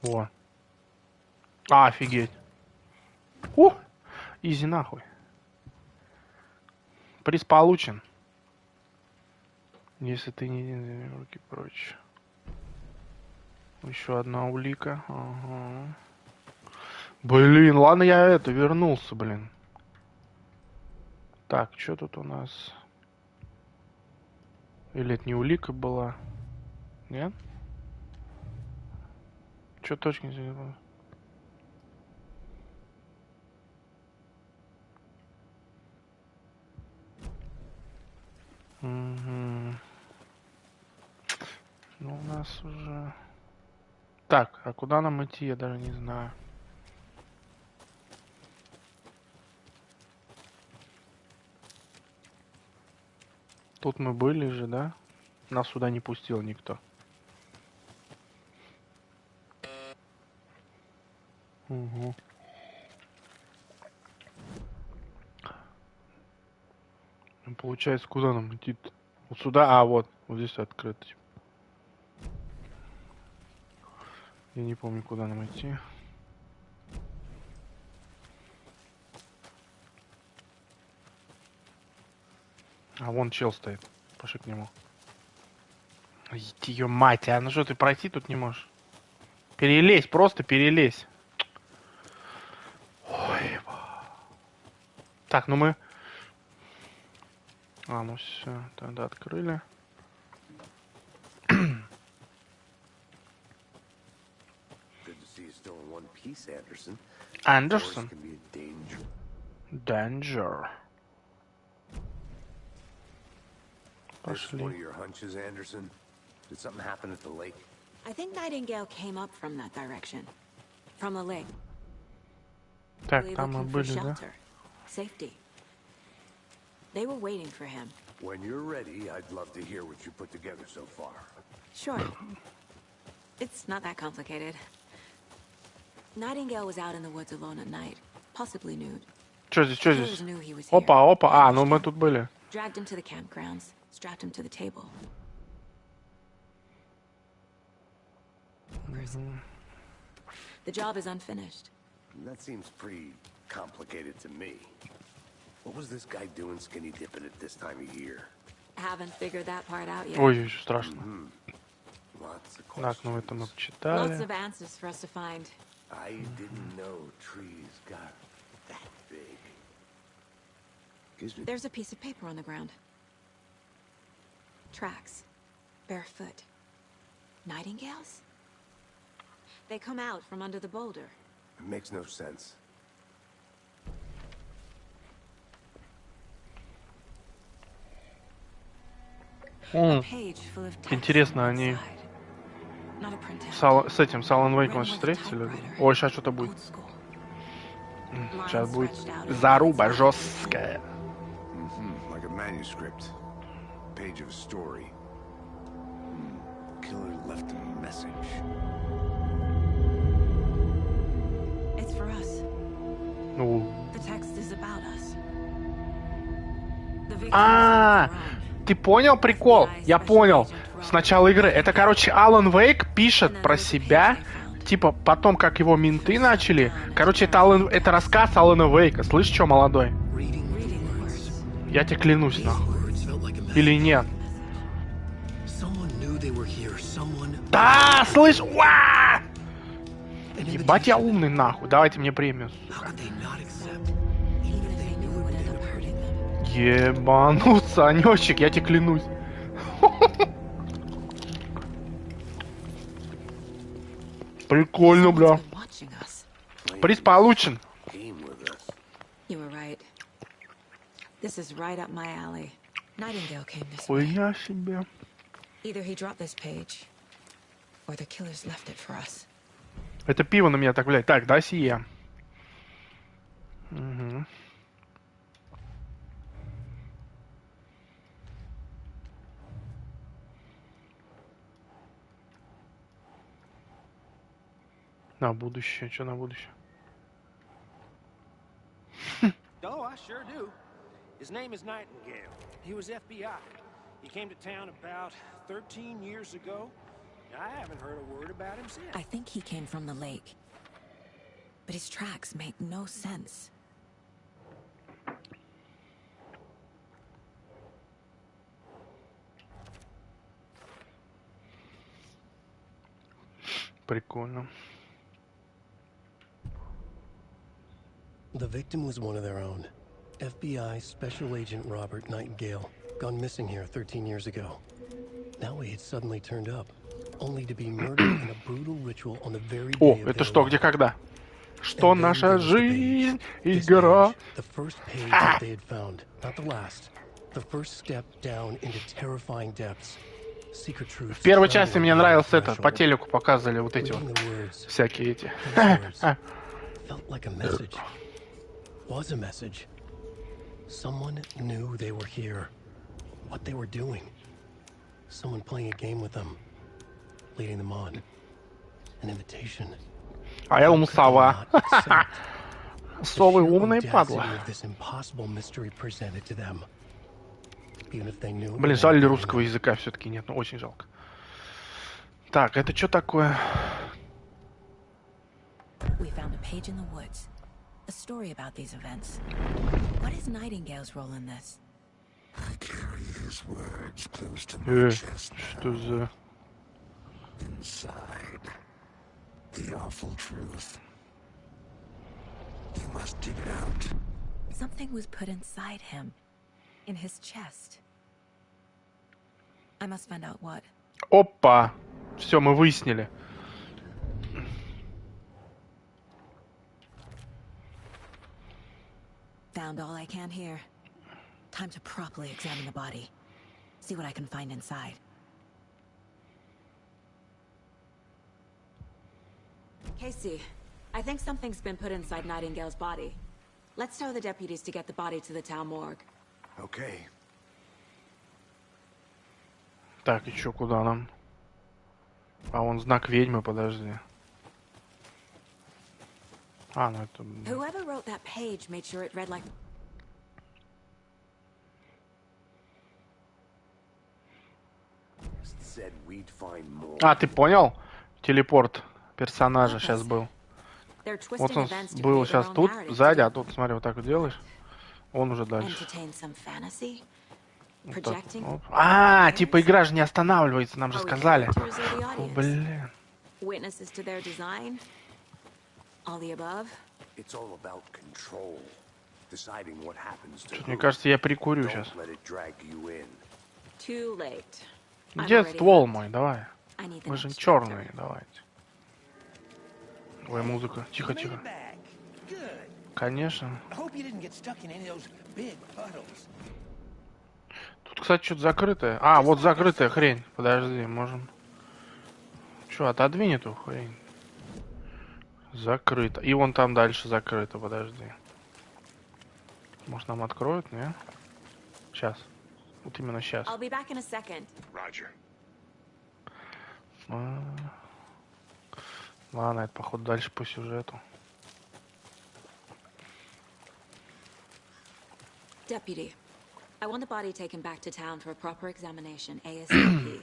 Во. Офигеть. Изи нахуй. Приз получен. Если ты не... Руки прочь. Еще одна улика. Ага. Блин, ладно, я вернулся, блин. Так, что тут у нас? Или это не улика была? Нет? Что точно не сделал? Угу. Ну, у нас уже... Так, а куда нам идти, я даже не знаю. Тут мы были же, да? Нас сюда не пустил никто. Угу. Получается, куда нам идти? Вот сюда, вот здесь открыто. Я не помню, куда нам идти. Вон чел стоит. Пошли к нему. Иди, ее мать, ну что, ты пройти тут не можешь? Перелезь, просто перелезь. Ой. Так, ну мы... ну все, тогда открыли. Андерсон? Danger. Пошли.
Did something happen at the lake?
I think Nightingale came up from that direction. From the lake.
Так, там мы были, да?
Safety. They were waiting for him.
When you're ready, I'd love to hear what you put together so far.
Sure. It's not that complicated. Nightingale was out in the woods alone at night, possibly nude.
Что здесь, что
Killers
здесь?
knew he was here.
Опа, опа. А, ну мы
ambushed
тут
him,
были.
dragged him to the campgrounds, strapped him to the table. The job is unfinished.
That seems pretty complicated to me. What was this guy doing skinny dipping at this time of year?
Haven't figured that part out yet.
Ой, еще страшно.
Lots of
Так, ну это мы
Lots
почитали.
of answers for us to find.
I didn't know trees got that big. Excuse me.
There's a piece of paper on the ground. Tracks. Barefoot. Nightingales? They come out from under the boulder.
It makes no sense.
A page full of text
Интересно,
on one
они
side. Not a printout.
с этим, с Алан Вейком
Written with a
встретили?
typewriter.
Ой, сейчас что-то будет.
Old school.
Сейчас
Lines
будет
stretched out in
заруба
lines.
жесткая.
Like a manuscript. Page of a story. Killer left a message.
It's for us.
Ну,
The text is about us. The victims
А,
of our own.
ты понял прикол? Я понял. С начала игры. Это, короче, Алан Вейк пишет про себя. Типа, потом, как его менты начали. Короче, это рассказ Алана Вейка. Слышь, что, молодой?
Reading the words.
Я тебе клянусь, нахуй. Или нет? Да, слышь, уа! Ебать я умный, нахуй. Давайте мне премию, сука.
Even if they knew it would end up hurting them.
Ебануться, Анёчек, я тебе клянусь. Прикольно, бля.
Someone's been watching us.
Приз получен.
Game with us.
You were right. This is right up my alley. Nightingale came this way.
Хуйня себе.
Either he dropped this page, or the killers left it for us.
Это пиво на меня так влияет. Так, досье. Угу. На будущее. Что на будущее?
Oh, I sure do. His name is Nightingale. He was FBI. He came to town about 13 years ago. I haven't heard a word about him since.
I think he came from the lake. But his tracks make no sense.
Прикольно.
The victim was one of their own. FBI Special Agent Robert Nightingale, gone missing here 13 years ago. Now he had suddenly turned up, only to be murdered in a brutal ritual on the very
О,
day of
это
their
что, где,
arrival.
когда? Что
And then
наша
there was the
жизнь,
page. This
игра.
page, the first page that they had found, not the last. The first step down into terrifying depths. Secret truths.
В первой части
traveling
мне
beyond
нравился
the
этот, по
threshold.
телеку показывали вот эти вот
Reading the words,
всякие эти.
those words, felt like a message. Was a message. Someone knew they were here. What they were doing. Someone playing a game with them. Leading them on. An invitation.
А я ум сова.
Not accept
Совы
the sheer
умные
audacity
падла.
of this impossible mystery presented to them. Even if they knew it
Блин,
was
жаль,
happening.
русского языка все-таки нет, ну очень жалко. Так, это что такое?
We found a page in the woods. A story about these events. What is Nightingale's role in this?
I carry his words close to my chest
Что за...
inside. The awful truth. You must dig it out.
Something was put inside him. In his chest. I must find out what.
Опа! Все, мы выяснили.
Found all I can here. Time to properly examine the body. See what I can find inside. Casey, I think something's been put inside Nightingale's body. Let's tell the deputies to get the body to the town morgue.
Okay.
Так, и чё, куда нам? А вон знак ведьмы, подожди. А, ну это...
Whoever wrote that page made sure it read like...
Said we'd find more.
А, ты понял? Телепорт персонажа сейчас был.
They're
Вот
twisting
он
events to
был
create their
сейчас
own
тут,
narrative
сзади,
to
а тут, смотри, вот так вот делаешь. Он уже дальше.
entertain some fantasy.
Вот так.
Projecting.
Оп. А, типа игра же не останавливается, нам же
Are we
сказали.
characters or the
Фу,
audience?
блин.
Witnesses to their design? All the above?
It's all about control. Deciding what happens to
Мне
who.
кажется, я прикурю сейчас.
Don't let it drag you in.
Too late. I'm
Где
already
ствол
hooked.
мой? Давай.
I need the
Мы же
next
черные,
chapter.
давайте. Ой, музыка. Тихо, тихо.
Back. Good.
Конечно.
I hope you didn't get stuck in any of those big puddles.
Тут, кстати, что-то закрытое. А, вот закрытая хрень. Подожди, можем... Че, отодвинь эту хрень. Закрыто. И вон там дальше закрыто, подожди. Может, нам откроют, не? Сейчас. Вот именно сейчас.
I'll be back in a second.
Roger.
Ладно, это, походу, дальше по сюжету.
Deputy, I want the body taken back to town for a proper examination, ASAP.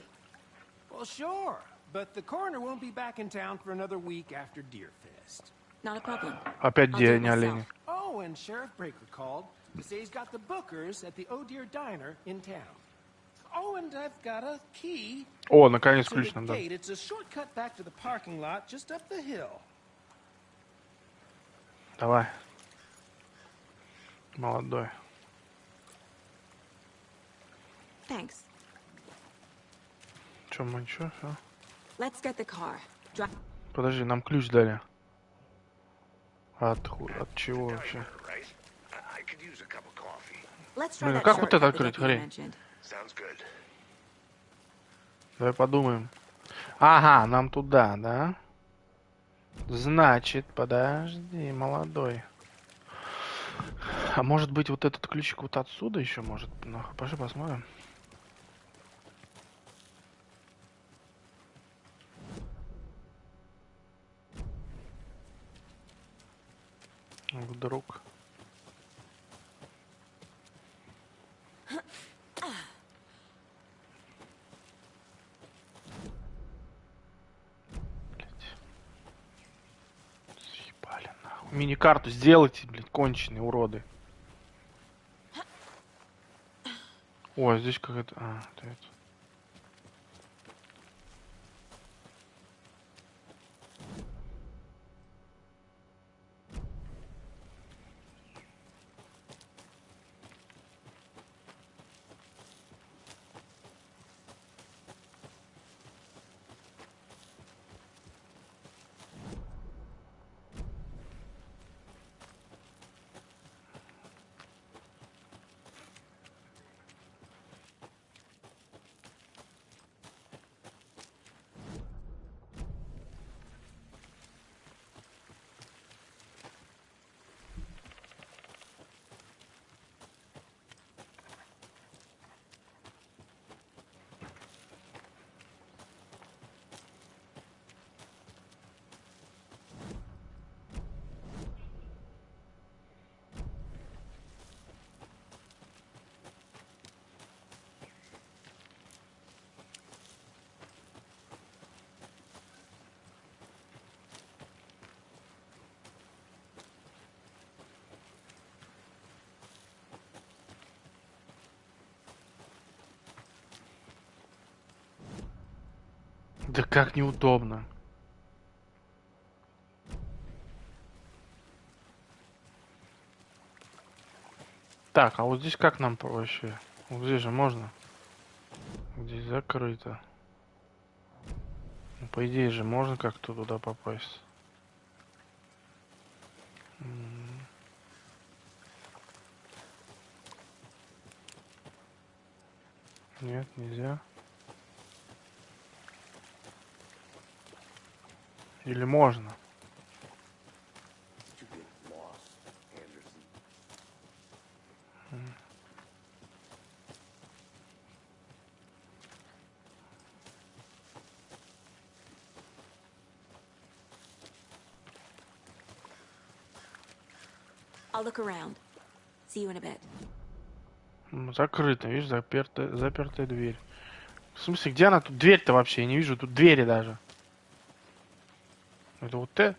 Well, sure. But the coroner won't be back in town for another week after Deerfest.
Not a problem.
Опять
I'll do it
день оленей.
myself.
Oh, and Sheriff Breaker called to say he's got the bookers at the Oh Deer Diner in town. Oh, and I've got a key
О, наконец
to
ключ
the
нам дал.
gate. It's a shortcut back to the parking lot just up the hill.
Давай. Молодой.
Thanks.
Че, мы ничего, все?
Let's get the car. Drive.
Подожди, нам ключ дали. От чего вообще?
Right? I could use a cup of coffee.
Let's try
Блин, а
that
как вот это
shortcut the
открыть,
deputy
хрень?
mentioned.
Sounds good.
Давай подумаем. Ага, нам туда, да? Значит, подожди, молодой. А может быть вот этот ключик вот отсюда еще может? Ну, пошли посмотрим. Вдруг. Съебали нахуй. Мини-карту сделайте, блядь, конченые уроды. О, здесь какая-то... А, это... Да как неудобно. Так, а вот здесь как нам проще? Вот здесь же можно. Здесь закрыто. Ну, по идее же можно как-то туда попасть. Нет, нельзя. Или можно?
You get lost, Anderson.
I'll look around. See you in a bit.
Закрыто, видишь, запертая дверь. В смысле, где она тут дверь-то вообще? Я не вижу тут двери даже. Это вот это?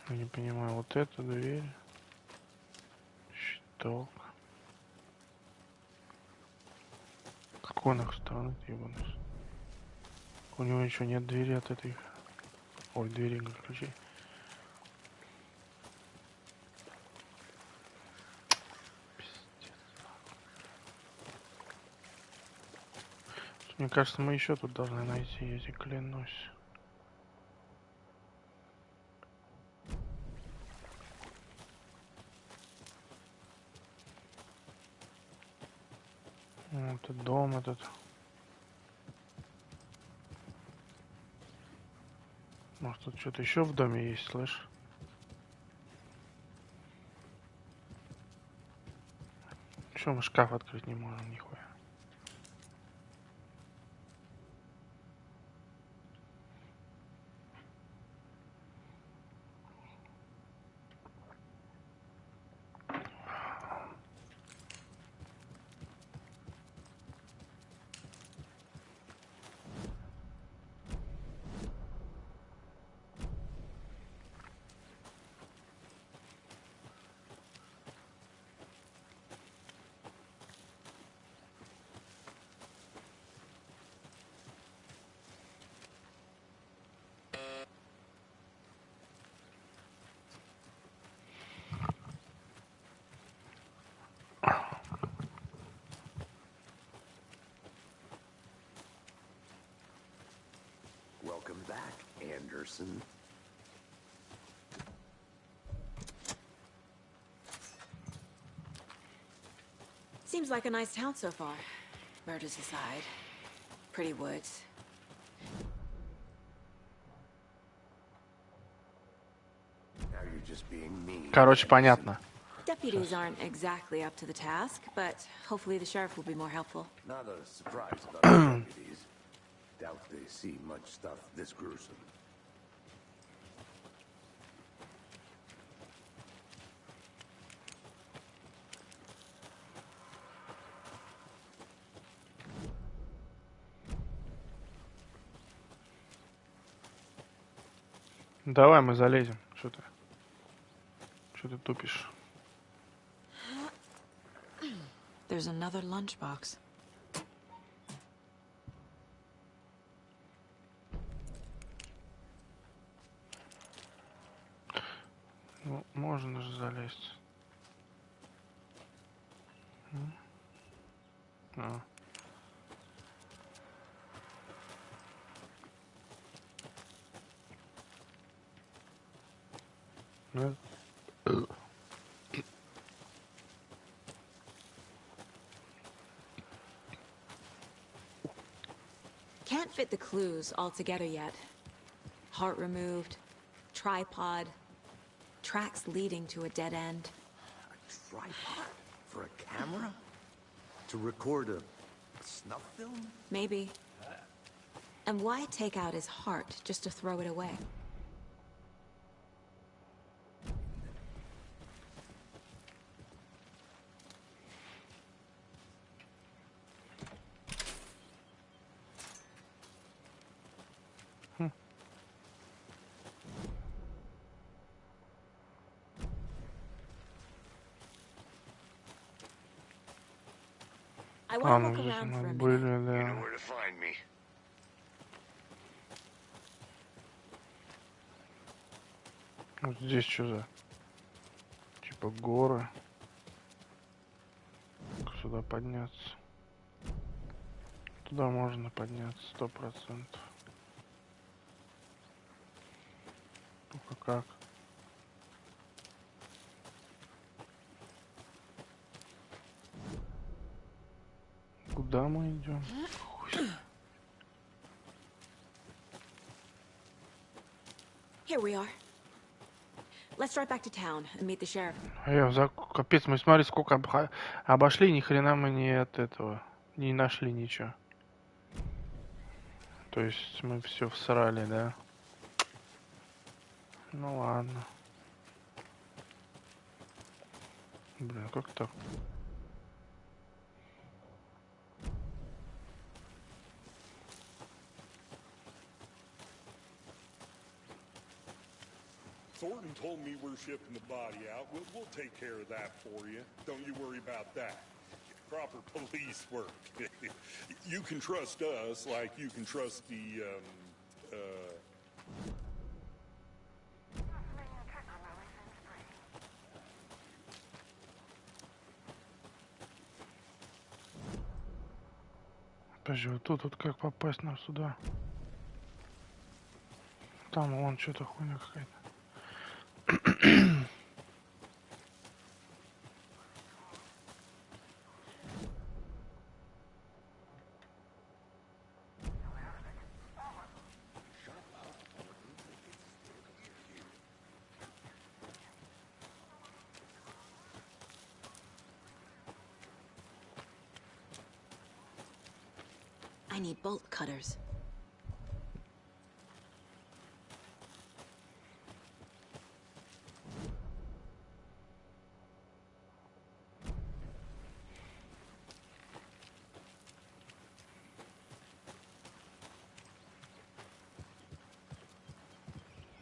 Я не понимаю, вот эта дверь. Щиток. Какой нахуй стороны-то, ебаный? У него еще нет двери от этой... Ой, двери, ключей. Мне кажется, мы еще тут должны найти, я тебе клянусь. Вот дом этот. Может, тут что-то еще в доме есть, слышь? Че мы шкаф открыть не можем, нихуя?
Welcome back, Anderson.
Seems like a nice town so far. Murders aside. Pretty woods.
Now you're just being mean.
Короче, понятно.
Deputies aren't exactly up to the task, but hopefully the sheriff will be more helpful.
Not a surprise about the deputies. Doubt they see much stuff this gruesome.
Давай мы залезем. Что ты? Что ты тупишь?
There's another lunchbox.
Ну, можно же залезть. А. Ну,
Can't fit the clues all together yet. Heart removed, tripod, tracks leading to a dead end.
A tripod? For a camera? To record a snuff film?
Maybe. And why take out his heart just to throw it away? I want to look around for a minute.
были,
You
да.
know where to find me.
Вот здесь что за? Типа горы. Как сюда подняться? Туда можно подняться 100%. Только как? Куда мы идем?
Here we are. Let's drive back to town and meet the sheriff.
Капец, мы смотри, сколько обошли, ни хрена мы не от этого, не нашли ничего. То есть мы все всрали, да? Ну ладно. Блин, как так?
Thornton told me we're shipping the body out. We'll take care of that for you. Don't you worry about that. Proper police work. You can trust us like you can trust the,
Подожди, вот тут как попасть нам сюда? Там вон что-то хуйня какая-то.
I need bolt cutters.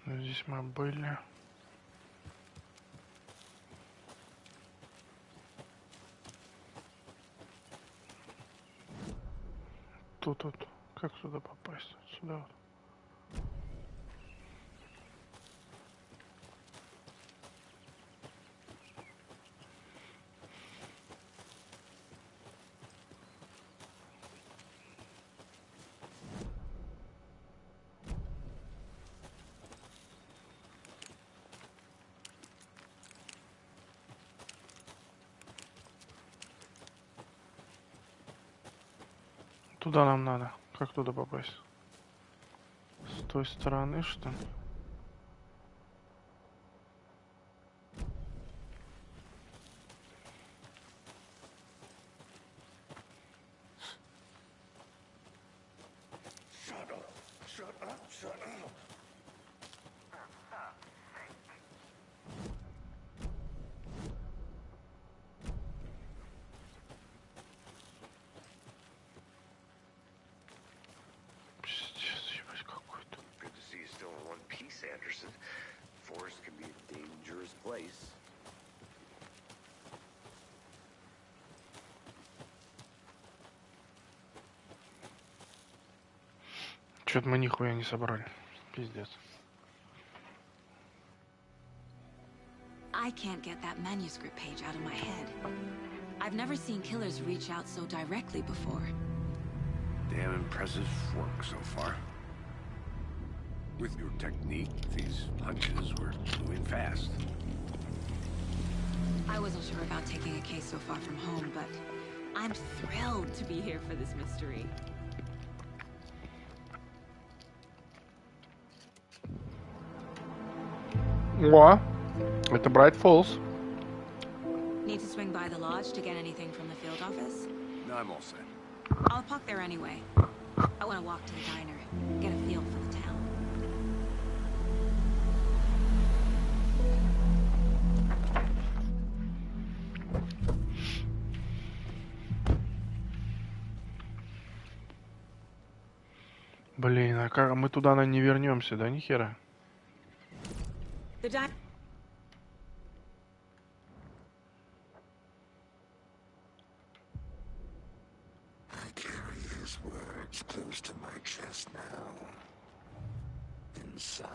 Здесь мы были. Тут вот. Как сюда попасть? Сюда вот. Туда нам надо. Как туда попасть? С той стороны, что ли?
Shut up.
Пиздец, ебать какой-то.
Good to see you still in one piece, Anderson. Forest can be a dangerous place.
Чё-то мы нихуя не собрали. Пиздец.
I can't get that manuscript page out of my head. I've never seen killers reach out so directly before.
Damn impressive work so far. With your technique, these hunches were moving fast.
I wasn't sure about taking a case so far from home, but I'm thrilled to be here for this mystery.
О, это Bright Falls.
Need to swing by the lodge to get anything from the field office?
No, I'm all set.
I'll park there anyway. I want to walk to the diner, get a feel for the town.
Блин, а как мы туда не вернемся, да, нихера?
The diner.
I carry his words close to my chest now. Inside,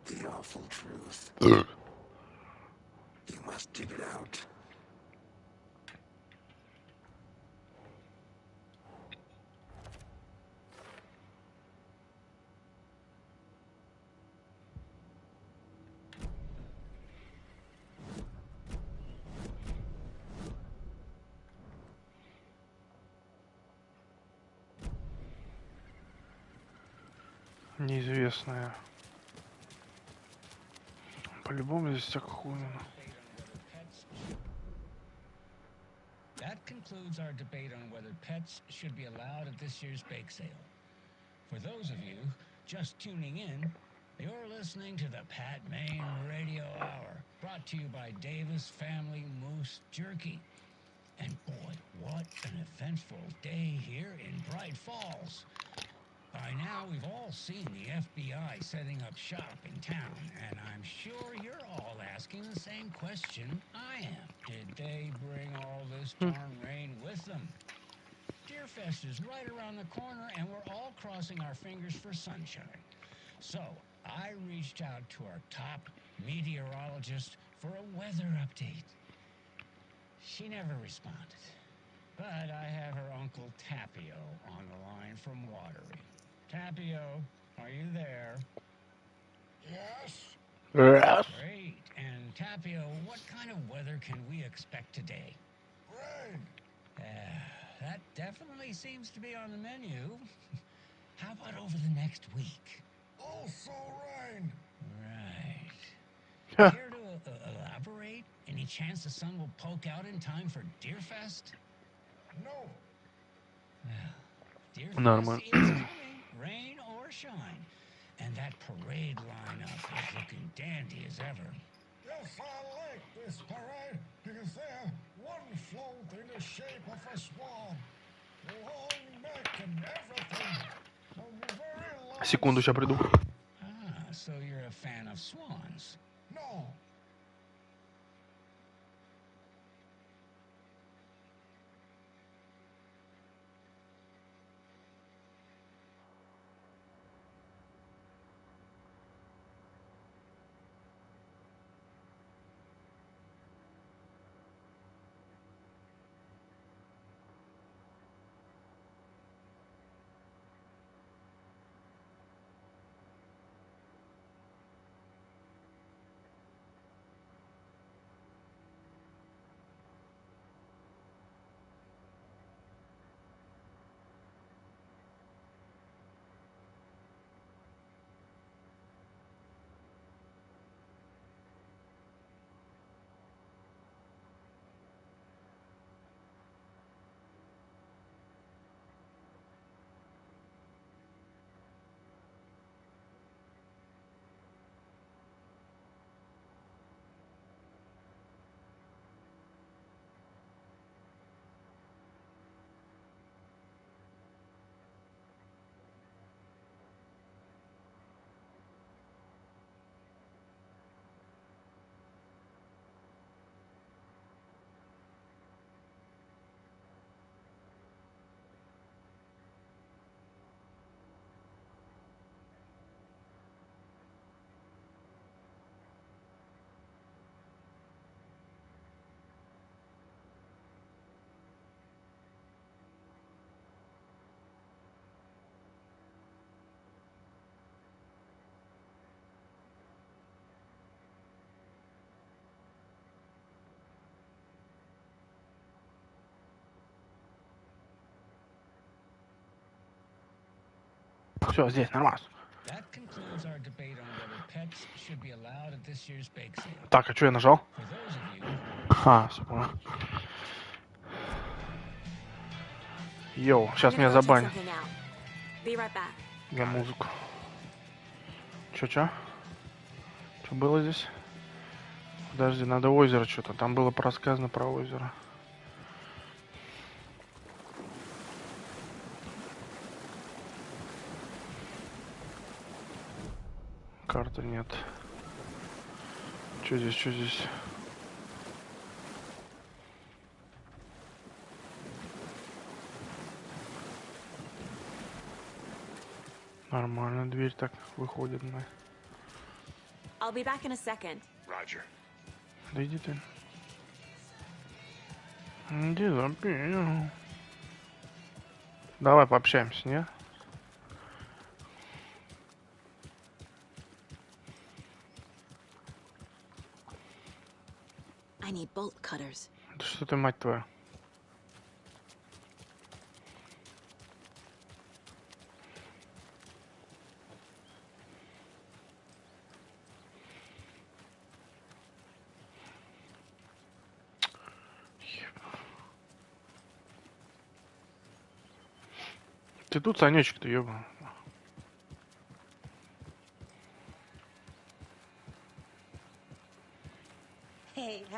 the awful truth. You must dig it out.
Неизвестная. По-любому здесь всякая хуйня.
That concludes our debate on whether pets should be allowed at this year's bake sale. For those of you just tuning in, You're listening to the Pat Maine Radio Hour, brought to you by Davis Family Moose Jerky. And boy, what an eventful day here in Bright Falls. By now, we've all seen the FBI setting up shop in town, and I'm sure you're all asking the same question I am. Did they bring all this darn rain with them? Deerfest is right around the corner, and we're all crossing our fingers for sunshine. So, I reached out to our top meteorologist for a weather update. She never responded. But I have her Uncle Tapio on the line from Watery. Tapio, are you there?
Yes?
Yes.
Great. And Tapio, what kind of weather can we expect today?
Rain.
That definitely seems to be on the menu. How about over the next week?
Also rain.
Right. Care to elaborate? Any chance the sun will poke out in time for Deerfest?
No.
Well, Deerfest
Нормально.
is coming, rain or shine. And that parade lineup is looking dandy as ever.
Yes, I like this parade because they're one float in the shape of a swan. Long neck and everything. A very long
Секунду, сейчас приду.
Ah, so you're a fan of swans.
No.
Все, здесь, нормально.
That concludes our debate on whether pets should be allowed at this year's bake sale.
Так, а что я нажал?
For those of you
Все понял. Йоу, сейчас меня забанят за музыку. Чё? Что было здесь? Подожди, надо озеро что-то. Там было рассказано про озеро. Карты нет. Что здесь? Нормально, дверь так выходит.
I'll be back in a second.
Roger.
Да иди ты. Иди забей. Давай пообщаемся, не?
I need bolt cutters.
Да что ты, мать твою? Ты тут, Санечек-то, ёба.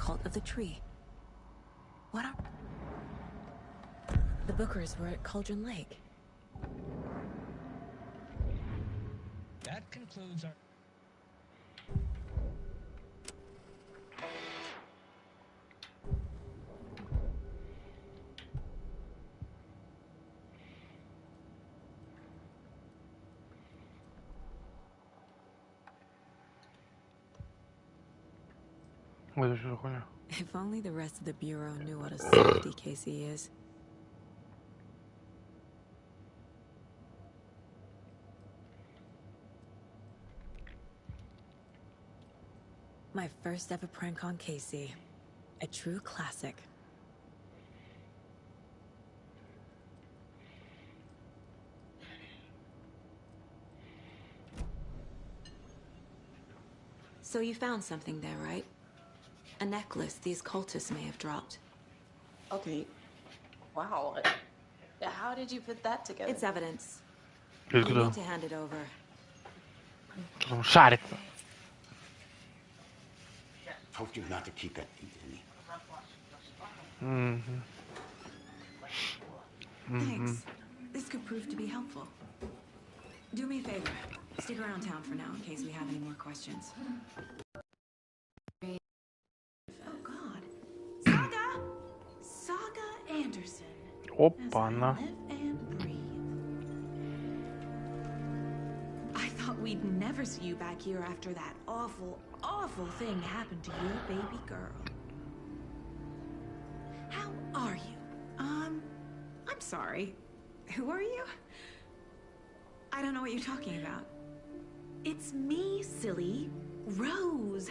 cult of the tree. What are... The Bookers were at Cauldron Lake.
That concludes our...
Ой, что за хуйня?
If only the rest of the Bureau knew what a softy Casey is. My first ever prank on Casey. A true classic. So you found something there, right? A necklace these cultists may have dropped.
Okay. Wow. How did you put that together?
It's evidence.
Или
You
кто?
need to hand it over.
Что там шарит?
Told you not to keep that thing to me.
Thanks. This could prove to be helpful. Do me a favor. Stick around town for now in case we have any more questions.
Oh, God. Saga! Saga Anderson.
Опа-на.
Live and breathe. I thought we'd never see you back here after that awful, awful thing happened to your baby girl. How are you? I'm sorry. Who are you? I don't know what you're talking about. It's me, silly. Rose.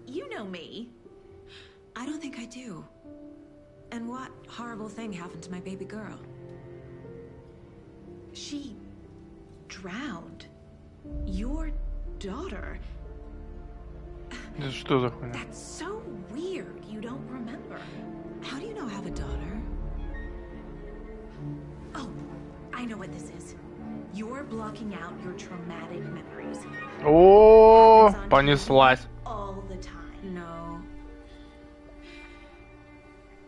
You know me.
I don't think I do. And what horrible thing happened to my baby girl?
She drowned. Your daughter.
Это что за хуйня?
That's so weird you don't remember.
How do you know I have a daughter?
Oh, I know what this is. You're blocking out your traumatic memories.
О, понеслась.
All the time.
No.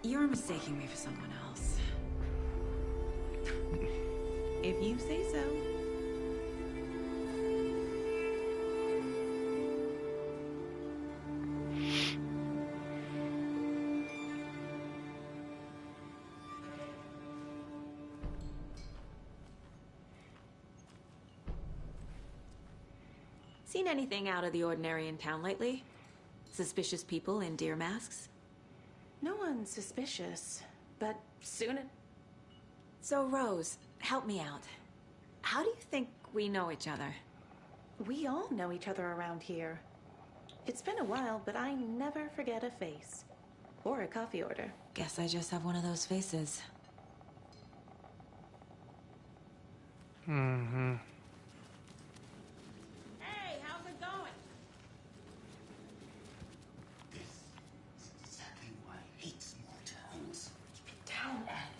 You're mistaking me for someone else.
If you say so.
Seen anything out of the ordinary in town lately? Suspicious people in deer masks?
No one's suspicious, but soon it...
So, Rose, help me out. How do you think we know each other?
We all know each other around here. It's been a while, but I never forget a face. Or a coffee order.
Guess I just have one of those faces.
Mm-hmm.
Hey, how's it going?
This is exactly why I hate small towns.
Keep it down, Ed.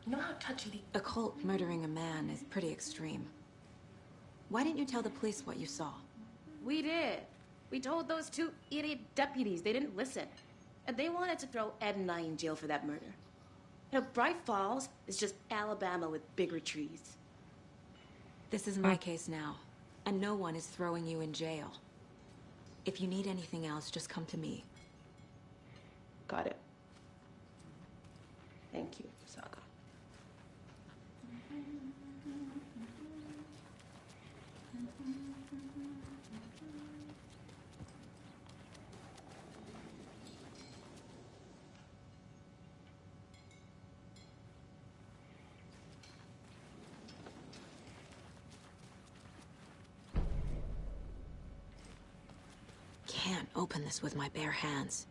You know how touchy the...
A cult murdering a man is pretty extreme. Why didn't you tell the police what you saw?
We did. We told those two idiot deputies. They didn't listen. And they wanted to throw Ed and I in jail for that murder. You know, Bright Falls is just Alabama with bigger trees.
This is my case now, and no one is throwing you in jail. If you need anything else, just come to me.
Got it. Thank you, Saga.
Can't open this with my bare hands.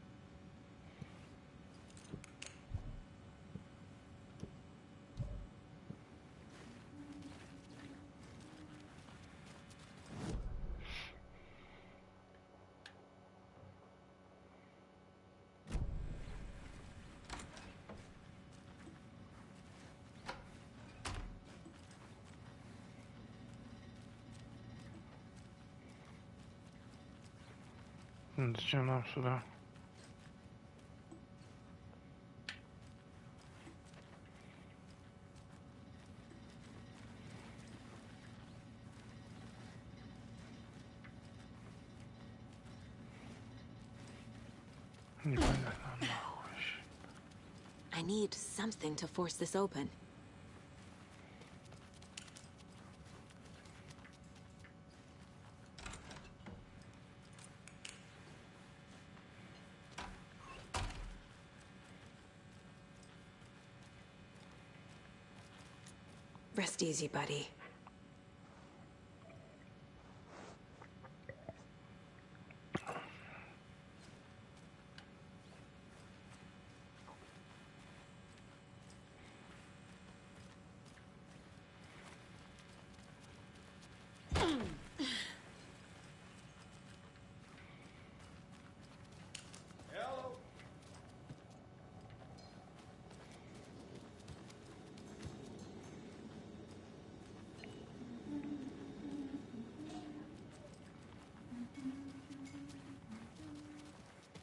Зачем нам сюда? Непонятно.
I need something to force this open. Rest easy, buddy.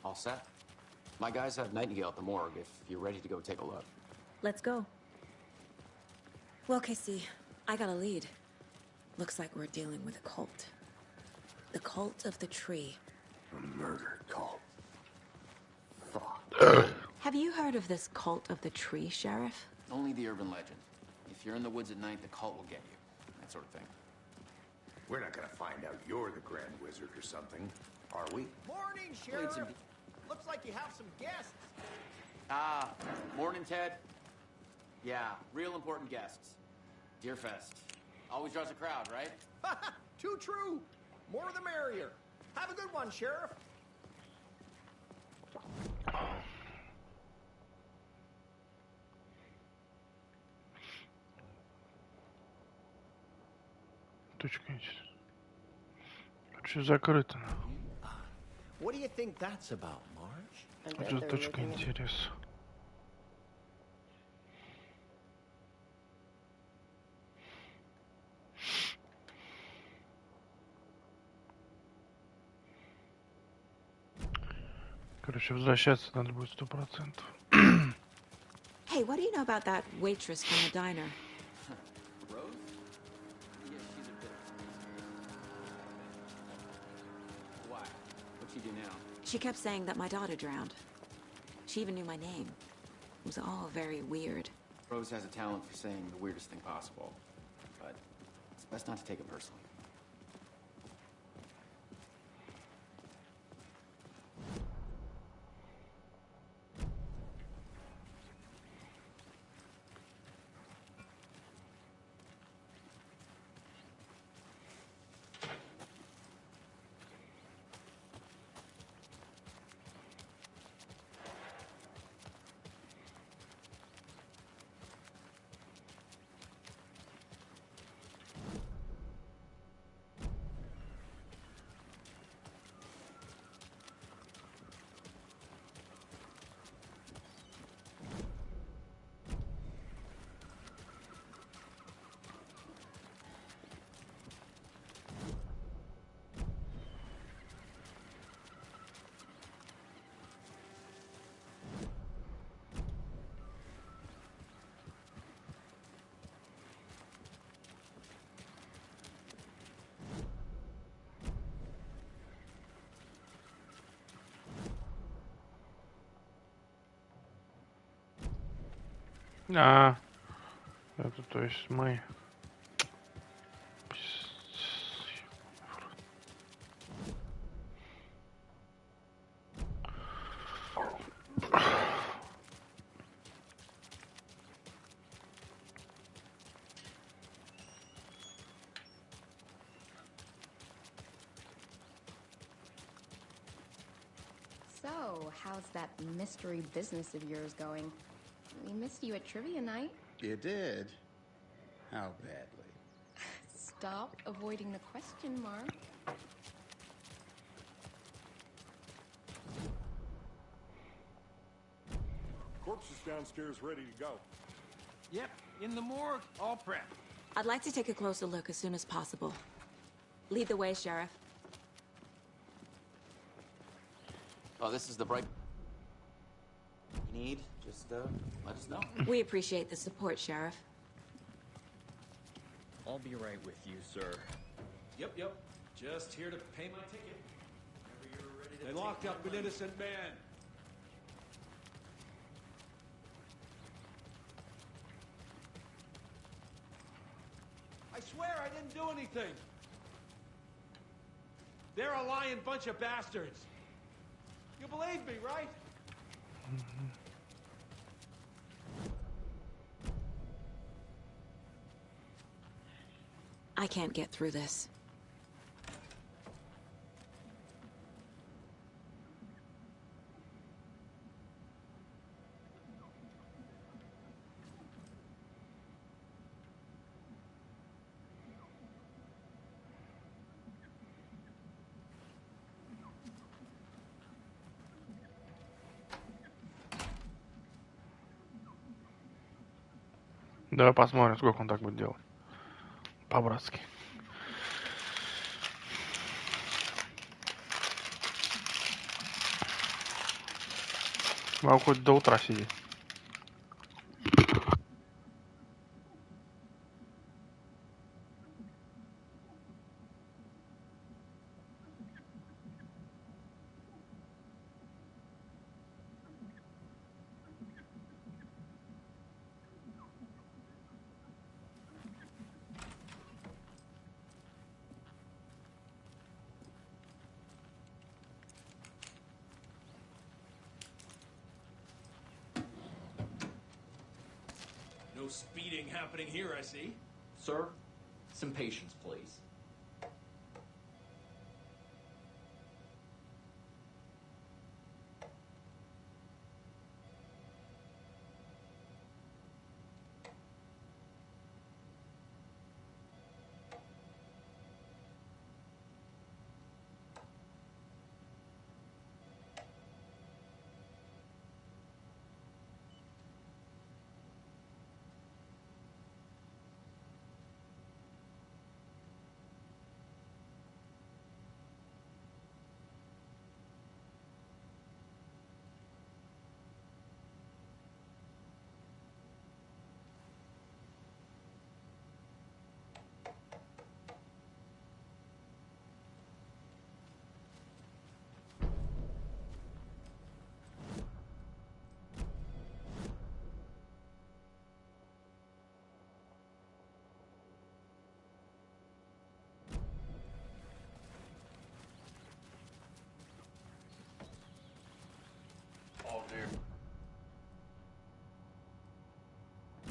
All set? My guys have Nightingale at the morgue if you're ready to go take a look.
Let's go. Well, Casey, I got a lead. Looks like we're dealing with a cult. The cult of the tree.
A murder cult.
Have you heard of this cult of the tree, Sheriff?
Only the urban legend. If you're in the woods at night, the cult will get you. That sort of thing.
We're not gonna find out you're the Grand Wizard or something, are we?
Morning, Sheriff. Looks like you have some guests.
Ah, morning, Ted. Yeah, real important guests. Deerfest. Always draws a crowd, right?
Too true. More the merrier. Have a good one, Sheriff.
Точка интереса. Что закрыто?
What do you think that's about, Marge?
Что за точка интереса? Короче, возвращаться надо будет 100%.
Hey, what do you know about that waitress from the diner?
Rose? Yeah, she's a bit... Why? What'd she do now?
She kept saying that my daughter drowned. She even knew my name. It was all very weird.
Rose has a talent for saying the weirdest thing possible. But it's best not to take it personally.
А, это то есть мы.
So, how's that mystery business of yours going? We missed you at trivia night.
You did? How badly?
Stop avoiding the question, Mark.
Corpse is downstairs ready to go.
Yep, in the morgue, all prepped.
I'd like to take a closer look as soon as possible. Lead the way, Sheriff.
Oh, this is the bright... You need, just let us know.
We appreciate the support, Sheriff.
I'll be right with you, sir.
Yep. Just here to pay my ticket. Whenever you're ready to
They locked up an innocent man.
do anything. They're a lying bunch of bastards. You believe me, right?
I can't get through this.
Давай посмотрим, сколько он так будет делать. По-братски. Могу хоть до утра сидеть.
No speeding happening here, I see.
Sir, some patience, please.
Oh dear.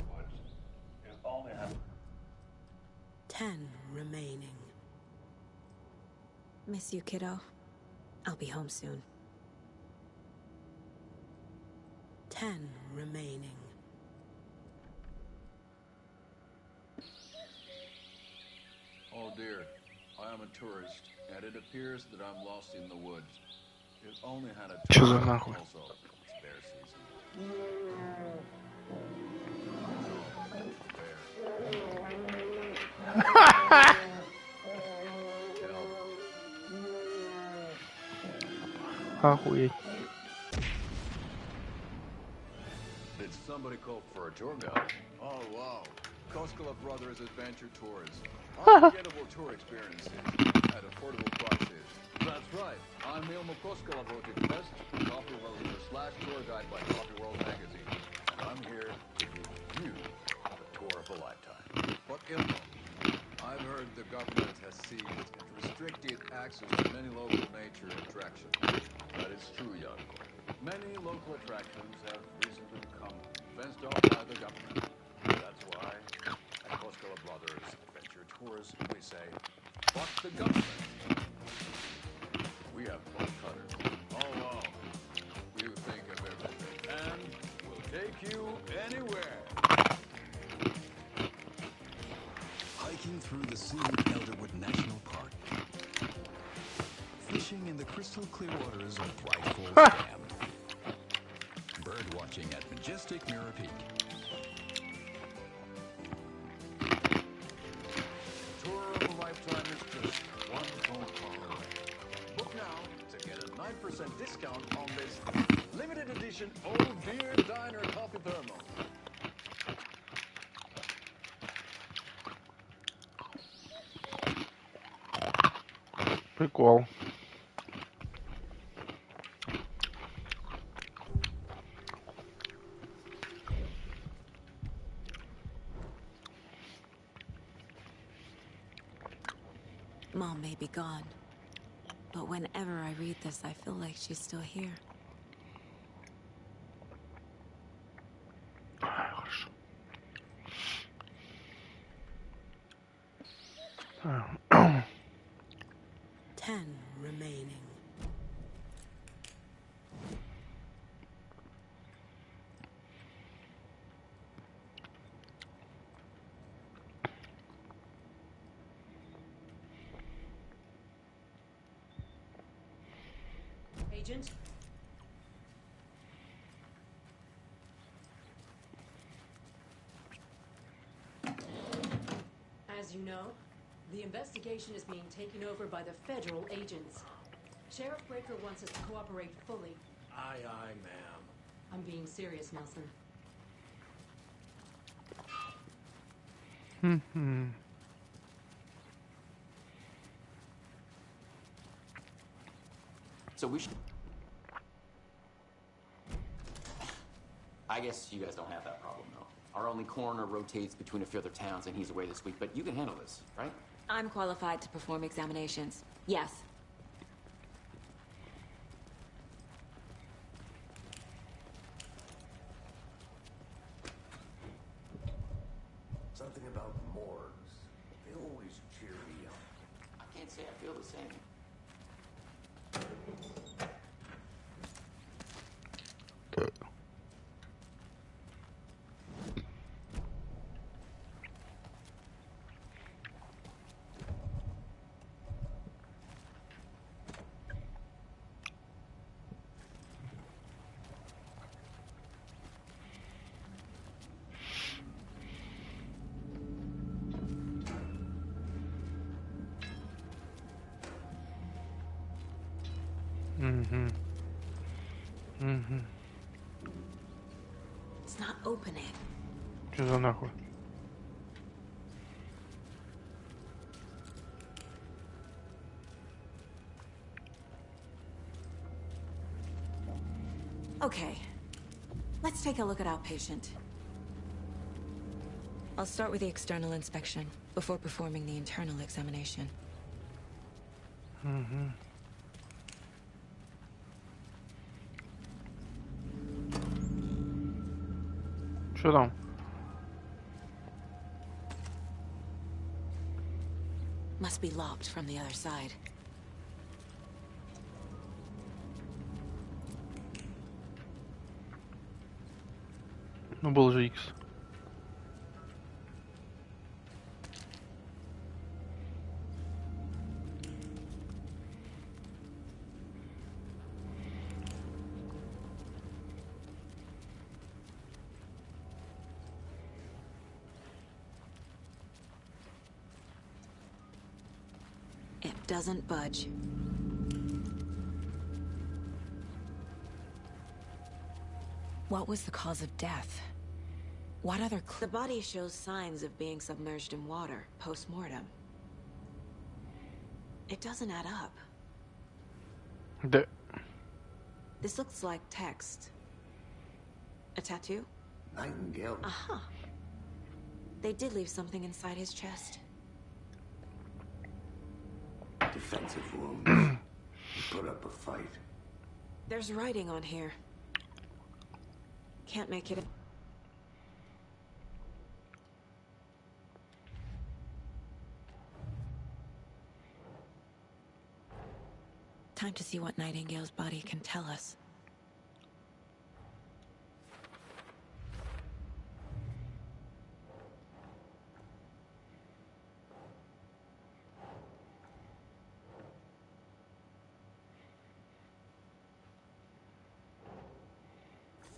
What? If only I...
10 remaining. Miss you, kiddo. I'll be home soon. 10 remaining.
Oh dear, I am a tourist, and it appears that I'm lost in the woods. If only had a
Чё за
tourist
нахуй?
also. It's bear season.
Охуеть.
Did somebody call for a tour guide? Oh wow, Koskela Brothers Adventure Tours. Unforgettable tour experiences at affordable prices. That's right, I'm Ilmo Koskela Votic Best Coffee World /tour guide by Coffee World Magazine. And I'm here to give you the tour of a lifetime. But Ilmo, I've heard the government has seized and restricted access to many local nature attractions. That is true, Janko. Many local attractions have recently become fenced off by the government. That's why at Koskela Brothers Adventure Tours we say, fuck the government. We have bolt cutters. Oh wow. You think of everything. And we'll take you anywhere.
Hiking through the scenic Elderwood National Park. Fishing in the crystal clear waters of Bright Falls Dam. Bird watching at majestic Mirror Peak.
Tour of a lifetime is just one phone call away. Book now to get a 9% discount on this limited edition Old Deer Diner Coffee Thermal.
Прикол.
Mom may be gone, but whenever I read this, I feel like she's still here.
Хорошо.
10 remaining.
Agent? As you know, the investigation is being taken over by the federal agents. Sheriff Breaker wants us to cooperate fully.
Aye, aye, ma'am.
I'm being serious, Nelson.
So we should... I guess you guys don't have that problem, though. Our only coroner rotates between a few other towns, and he's away this week, but you can handle this, right?
I'm qualified to perform examinations. Yes.
Something about morgues. They always cheer me up.
I can't say I feel the same.
It's not opening.
Что за нахуй?
Okay. Let's take a look at outpatient. I'll start with the external inspection before performing the internal examination.
Что там?
Must be locked from the other side.
Ну, был же X.
It doesn't budge. What was the cause of death? What other The body shows signs of being submerged in water post-mortem. It doesn't add up. This looks like text. A tattoo?
Nightingale.
Uh-huh. They did leave something inside his chest.
Defensive wounds. Put up a fight.
There's writing on here. Can't make it. Time to see what Nightingale's body can tell us.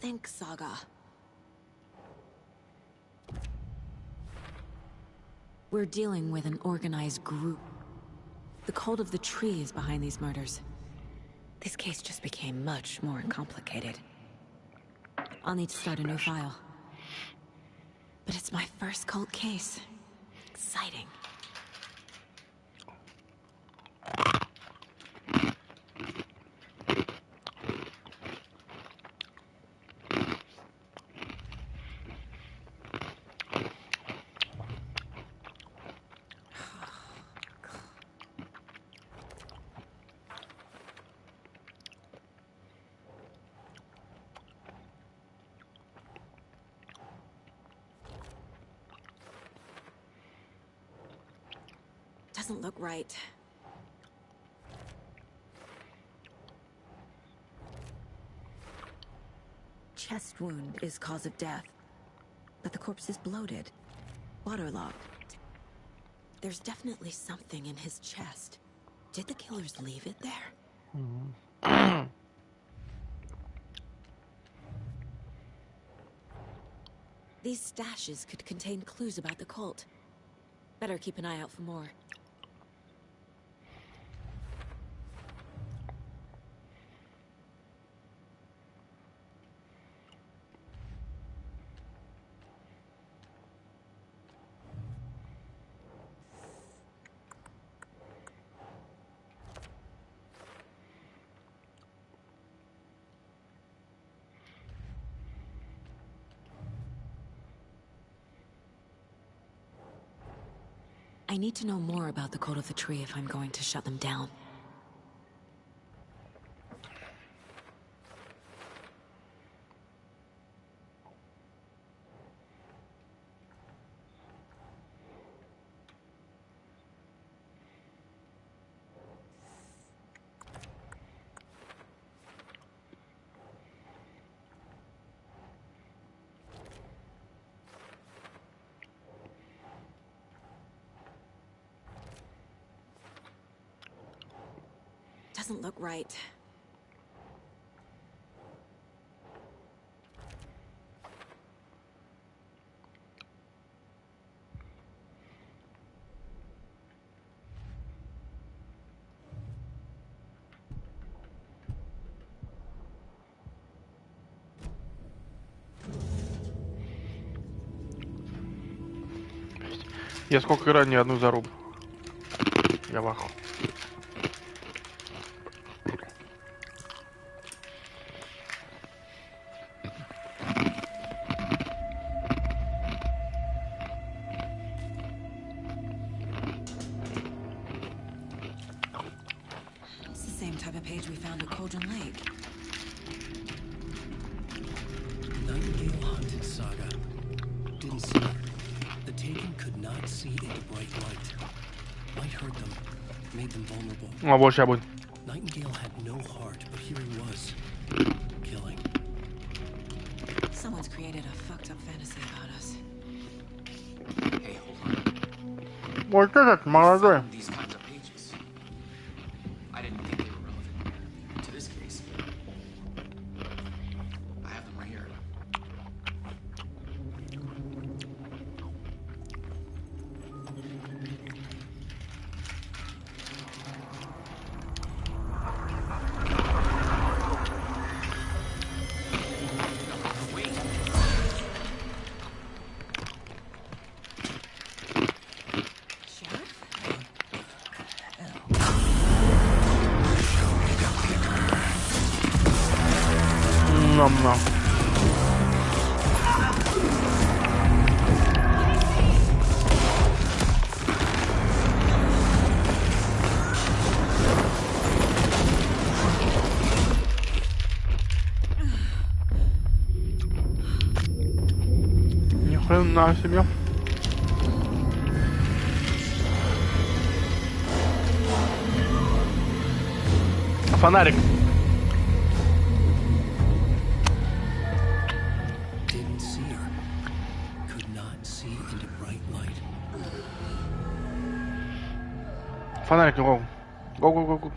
Think, Saga. We're dealing with an organized group. The cult of the tree is behind these murders. This case just became much more complicated. I'll need to start a new file. But it's my first cult case. Exciting. Doesn't look right. Chest wound is cause of death. But the corpse is bloated, waterlogged. There's definitely something in his chest. Did the killers leave it there? These stashes could contain clues about the cult. Better keep an eye out for more. I need to know more about the Code of the Tree if I'm going to shut them down. Doesn't look right.
Я сколько играю, ни одну зарубу. Я в ахуе.
It's the same type of page we found at Cauldron Lake.
Nightingale Haunted Saga. Didn't see her. The Taken could not see into bright light. Light hurt them, made them vulnerable.
А вот сейчас будет.
Nightingale had no heart, but here he was, killing.
Someone's created a fucked up fantasy about us.
Hey, hold on.
Вот этот молодой.
These kinds of pages. I didn't think they were relevant to this case. I have them right here.
Nom-nom. Ни хрена себе. Фонарик.
Didn't see her. Could not see into bright light.
Фонарик, go. Go, go, go, go.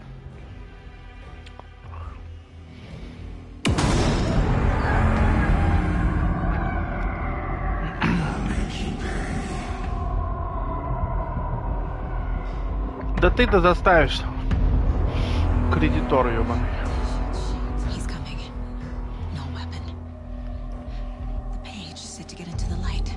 Да ты-то заставишь. Кредитор ёбаный.
He's coming. No weapon. The page said to get into the light.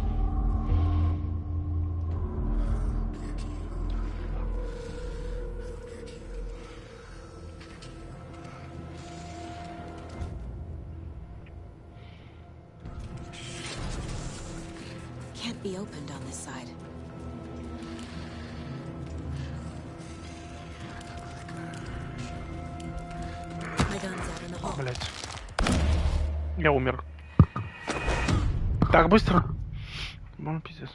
Can't be opened on this side. My gun's out in the hall.
Блять. Я умер. Так, быстро. Ну, пиздец.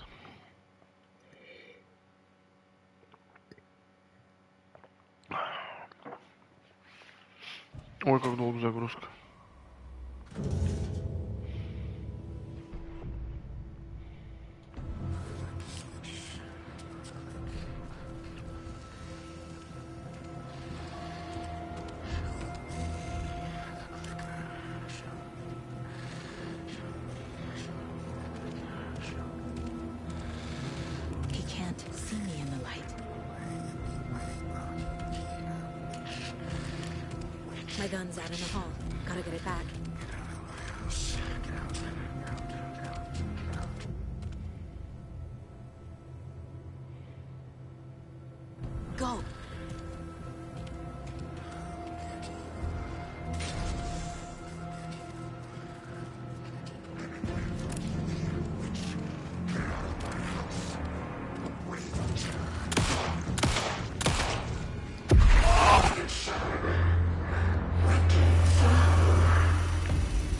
Ой, как долго загрузка.
He can't see me in the light. My gun's out in the hall. Gotta get it back. Go!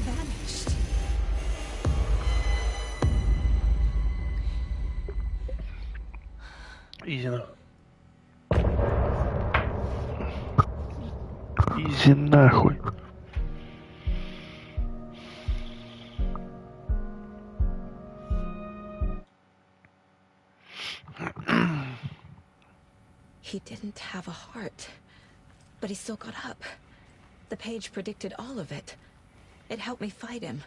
Vanished.
Изи. Изи нахуй.
He didn't have a heart, but he still got up. The page predicted all of it. It helped me fight him.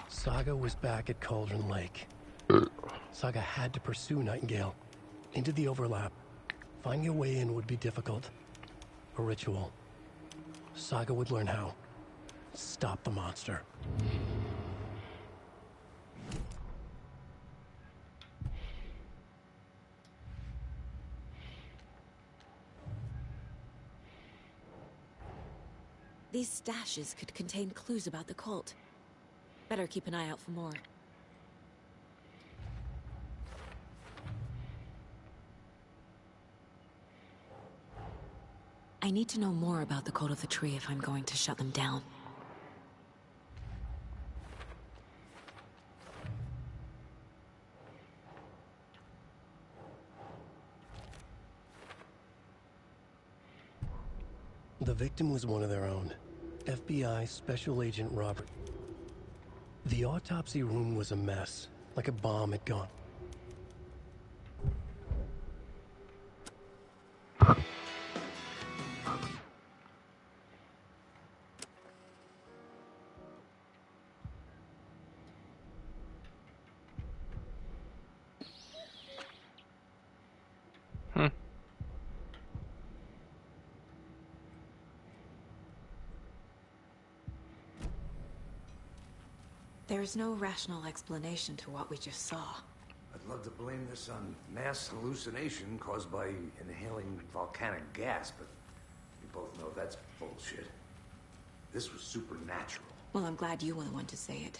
Saga was back at Cauldron Lake. Saga had to pursue Nightingale into the overlap. Finding a way in would be difficult. A ritual. Saga would learn how. Stop the monster.
These stashes could contain clues about the cult. Better keep an eye out for more. I need to know more about the cult of the tree if I'm going to shut them down.
The victim was one of their own. FBI Special Agent Robert. The autopsy room was a mess, like a bomb had gone.
There's no rational explanation to what we just saw.
I'd love to blame this on mass hallucination caused by inhaling volcanic gas, but we both know that's bullshit. This was supernatural.
Well, I'm glad you were the one to say it.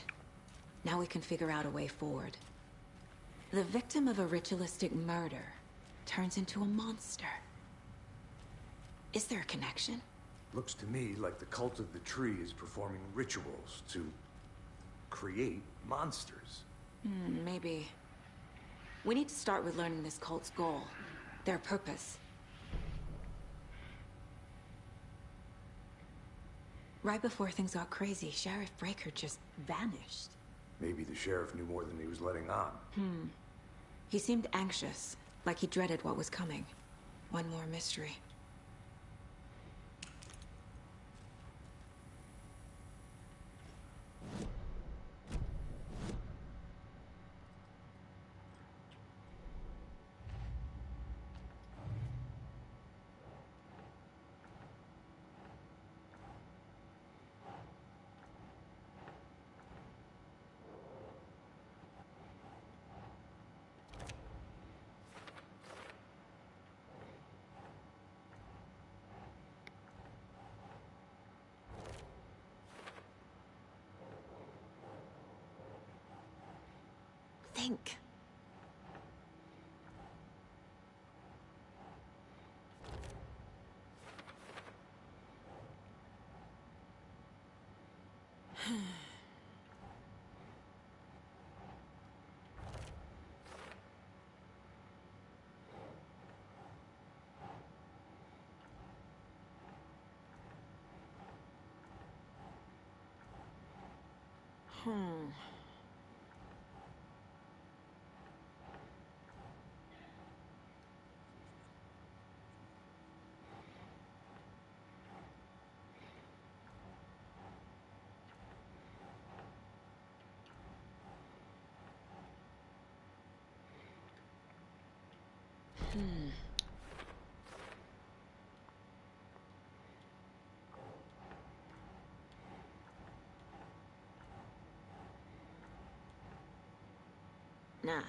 Now we can figure out a way forward. The victim of a ritualistic murder turns into a monster. Is there a connection?
Looks to me like the cult of the tree is performing rituals to create monsters.
Maybe. We need to start with learning this cult's goal, their purpose. Right before things got crazy, Sheriff Breaker just vanished.
Maybe the sheriff knew more than he was letting on.
He seemed anxious, like he dreaded what was coming. One more mystery. Think. Hmm. Hmm. Nah.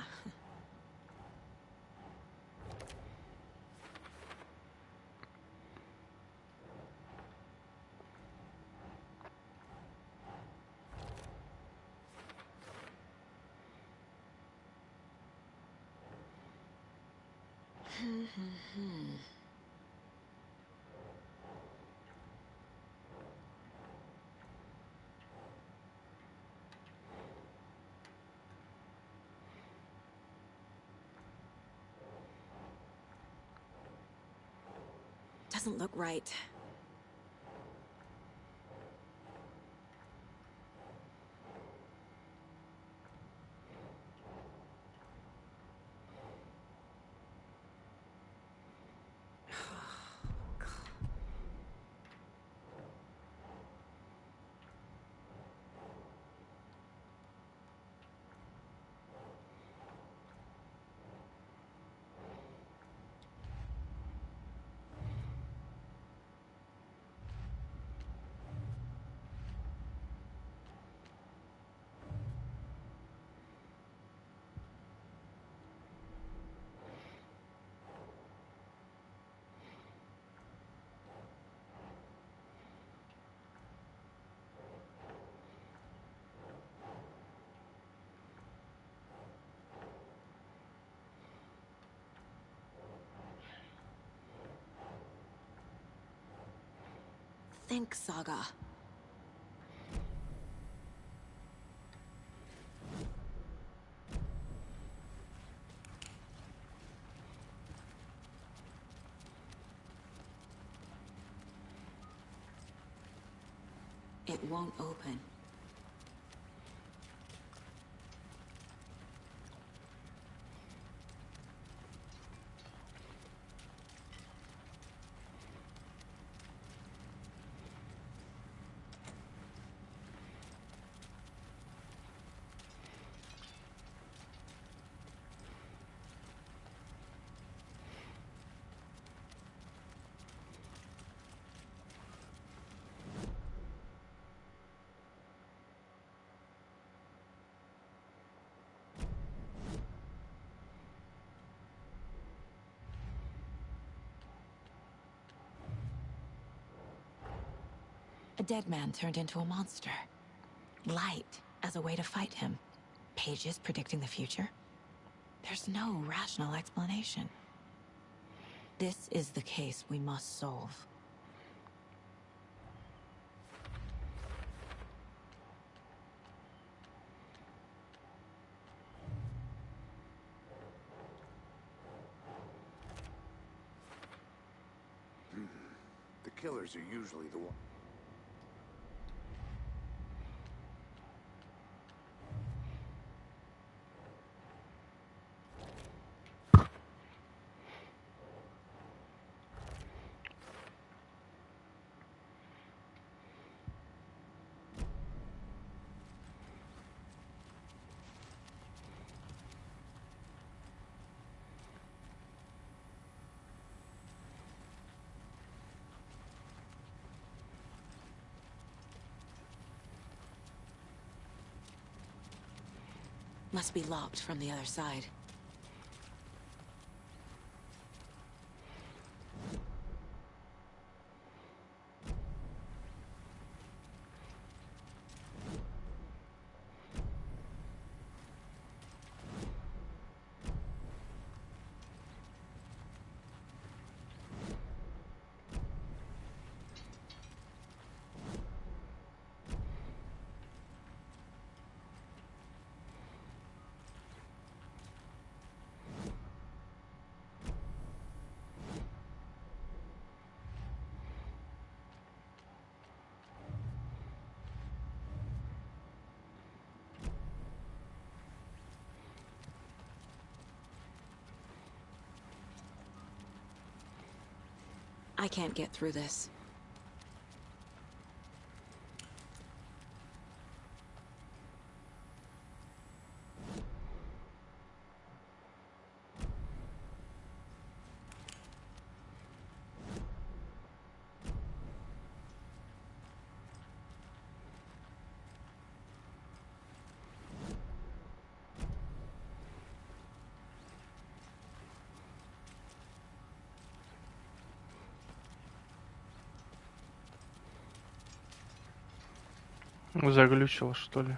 Doesn't look right. Think, Saga. It won't open. A dead man turned into a monster. Light as a way to fight him. Pages predicting the future? There's no rational explanation. This is the case we must solve.
The killers are usually the one.
Must be locked from the other side. I can't get through this.
Заглючило, что ли?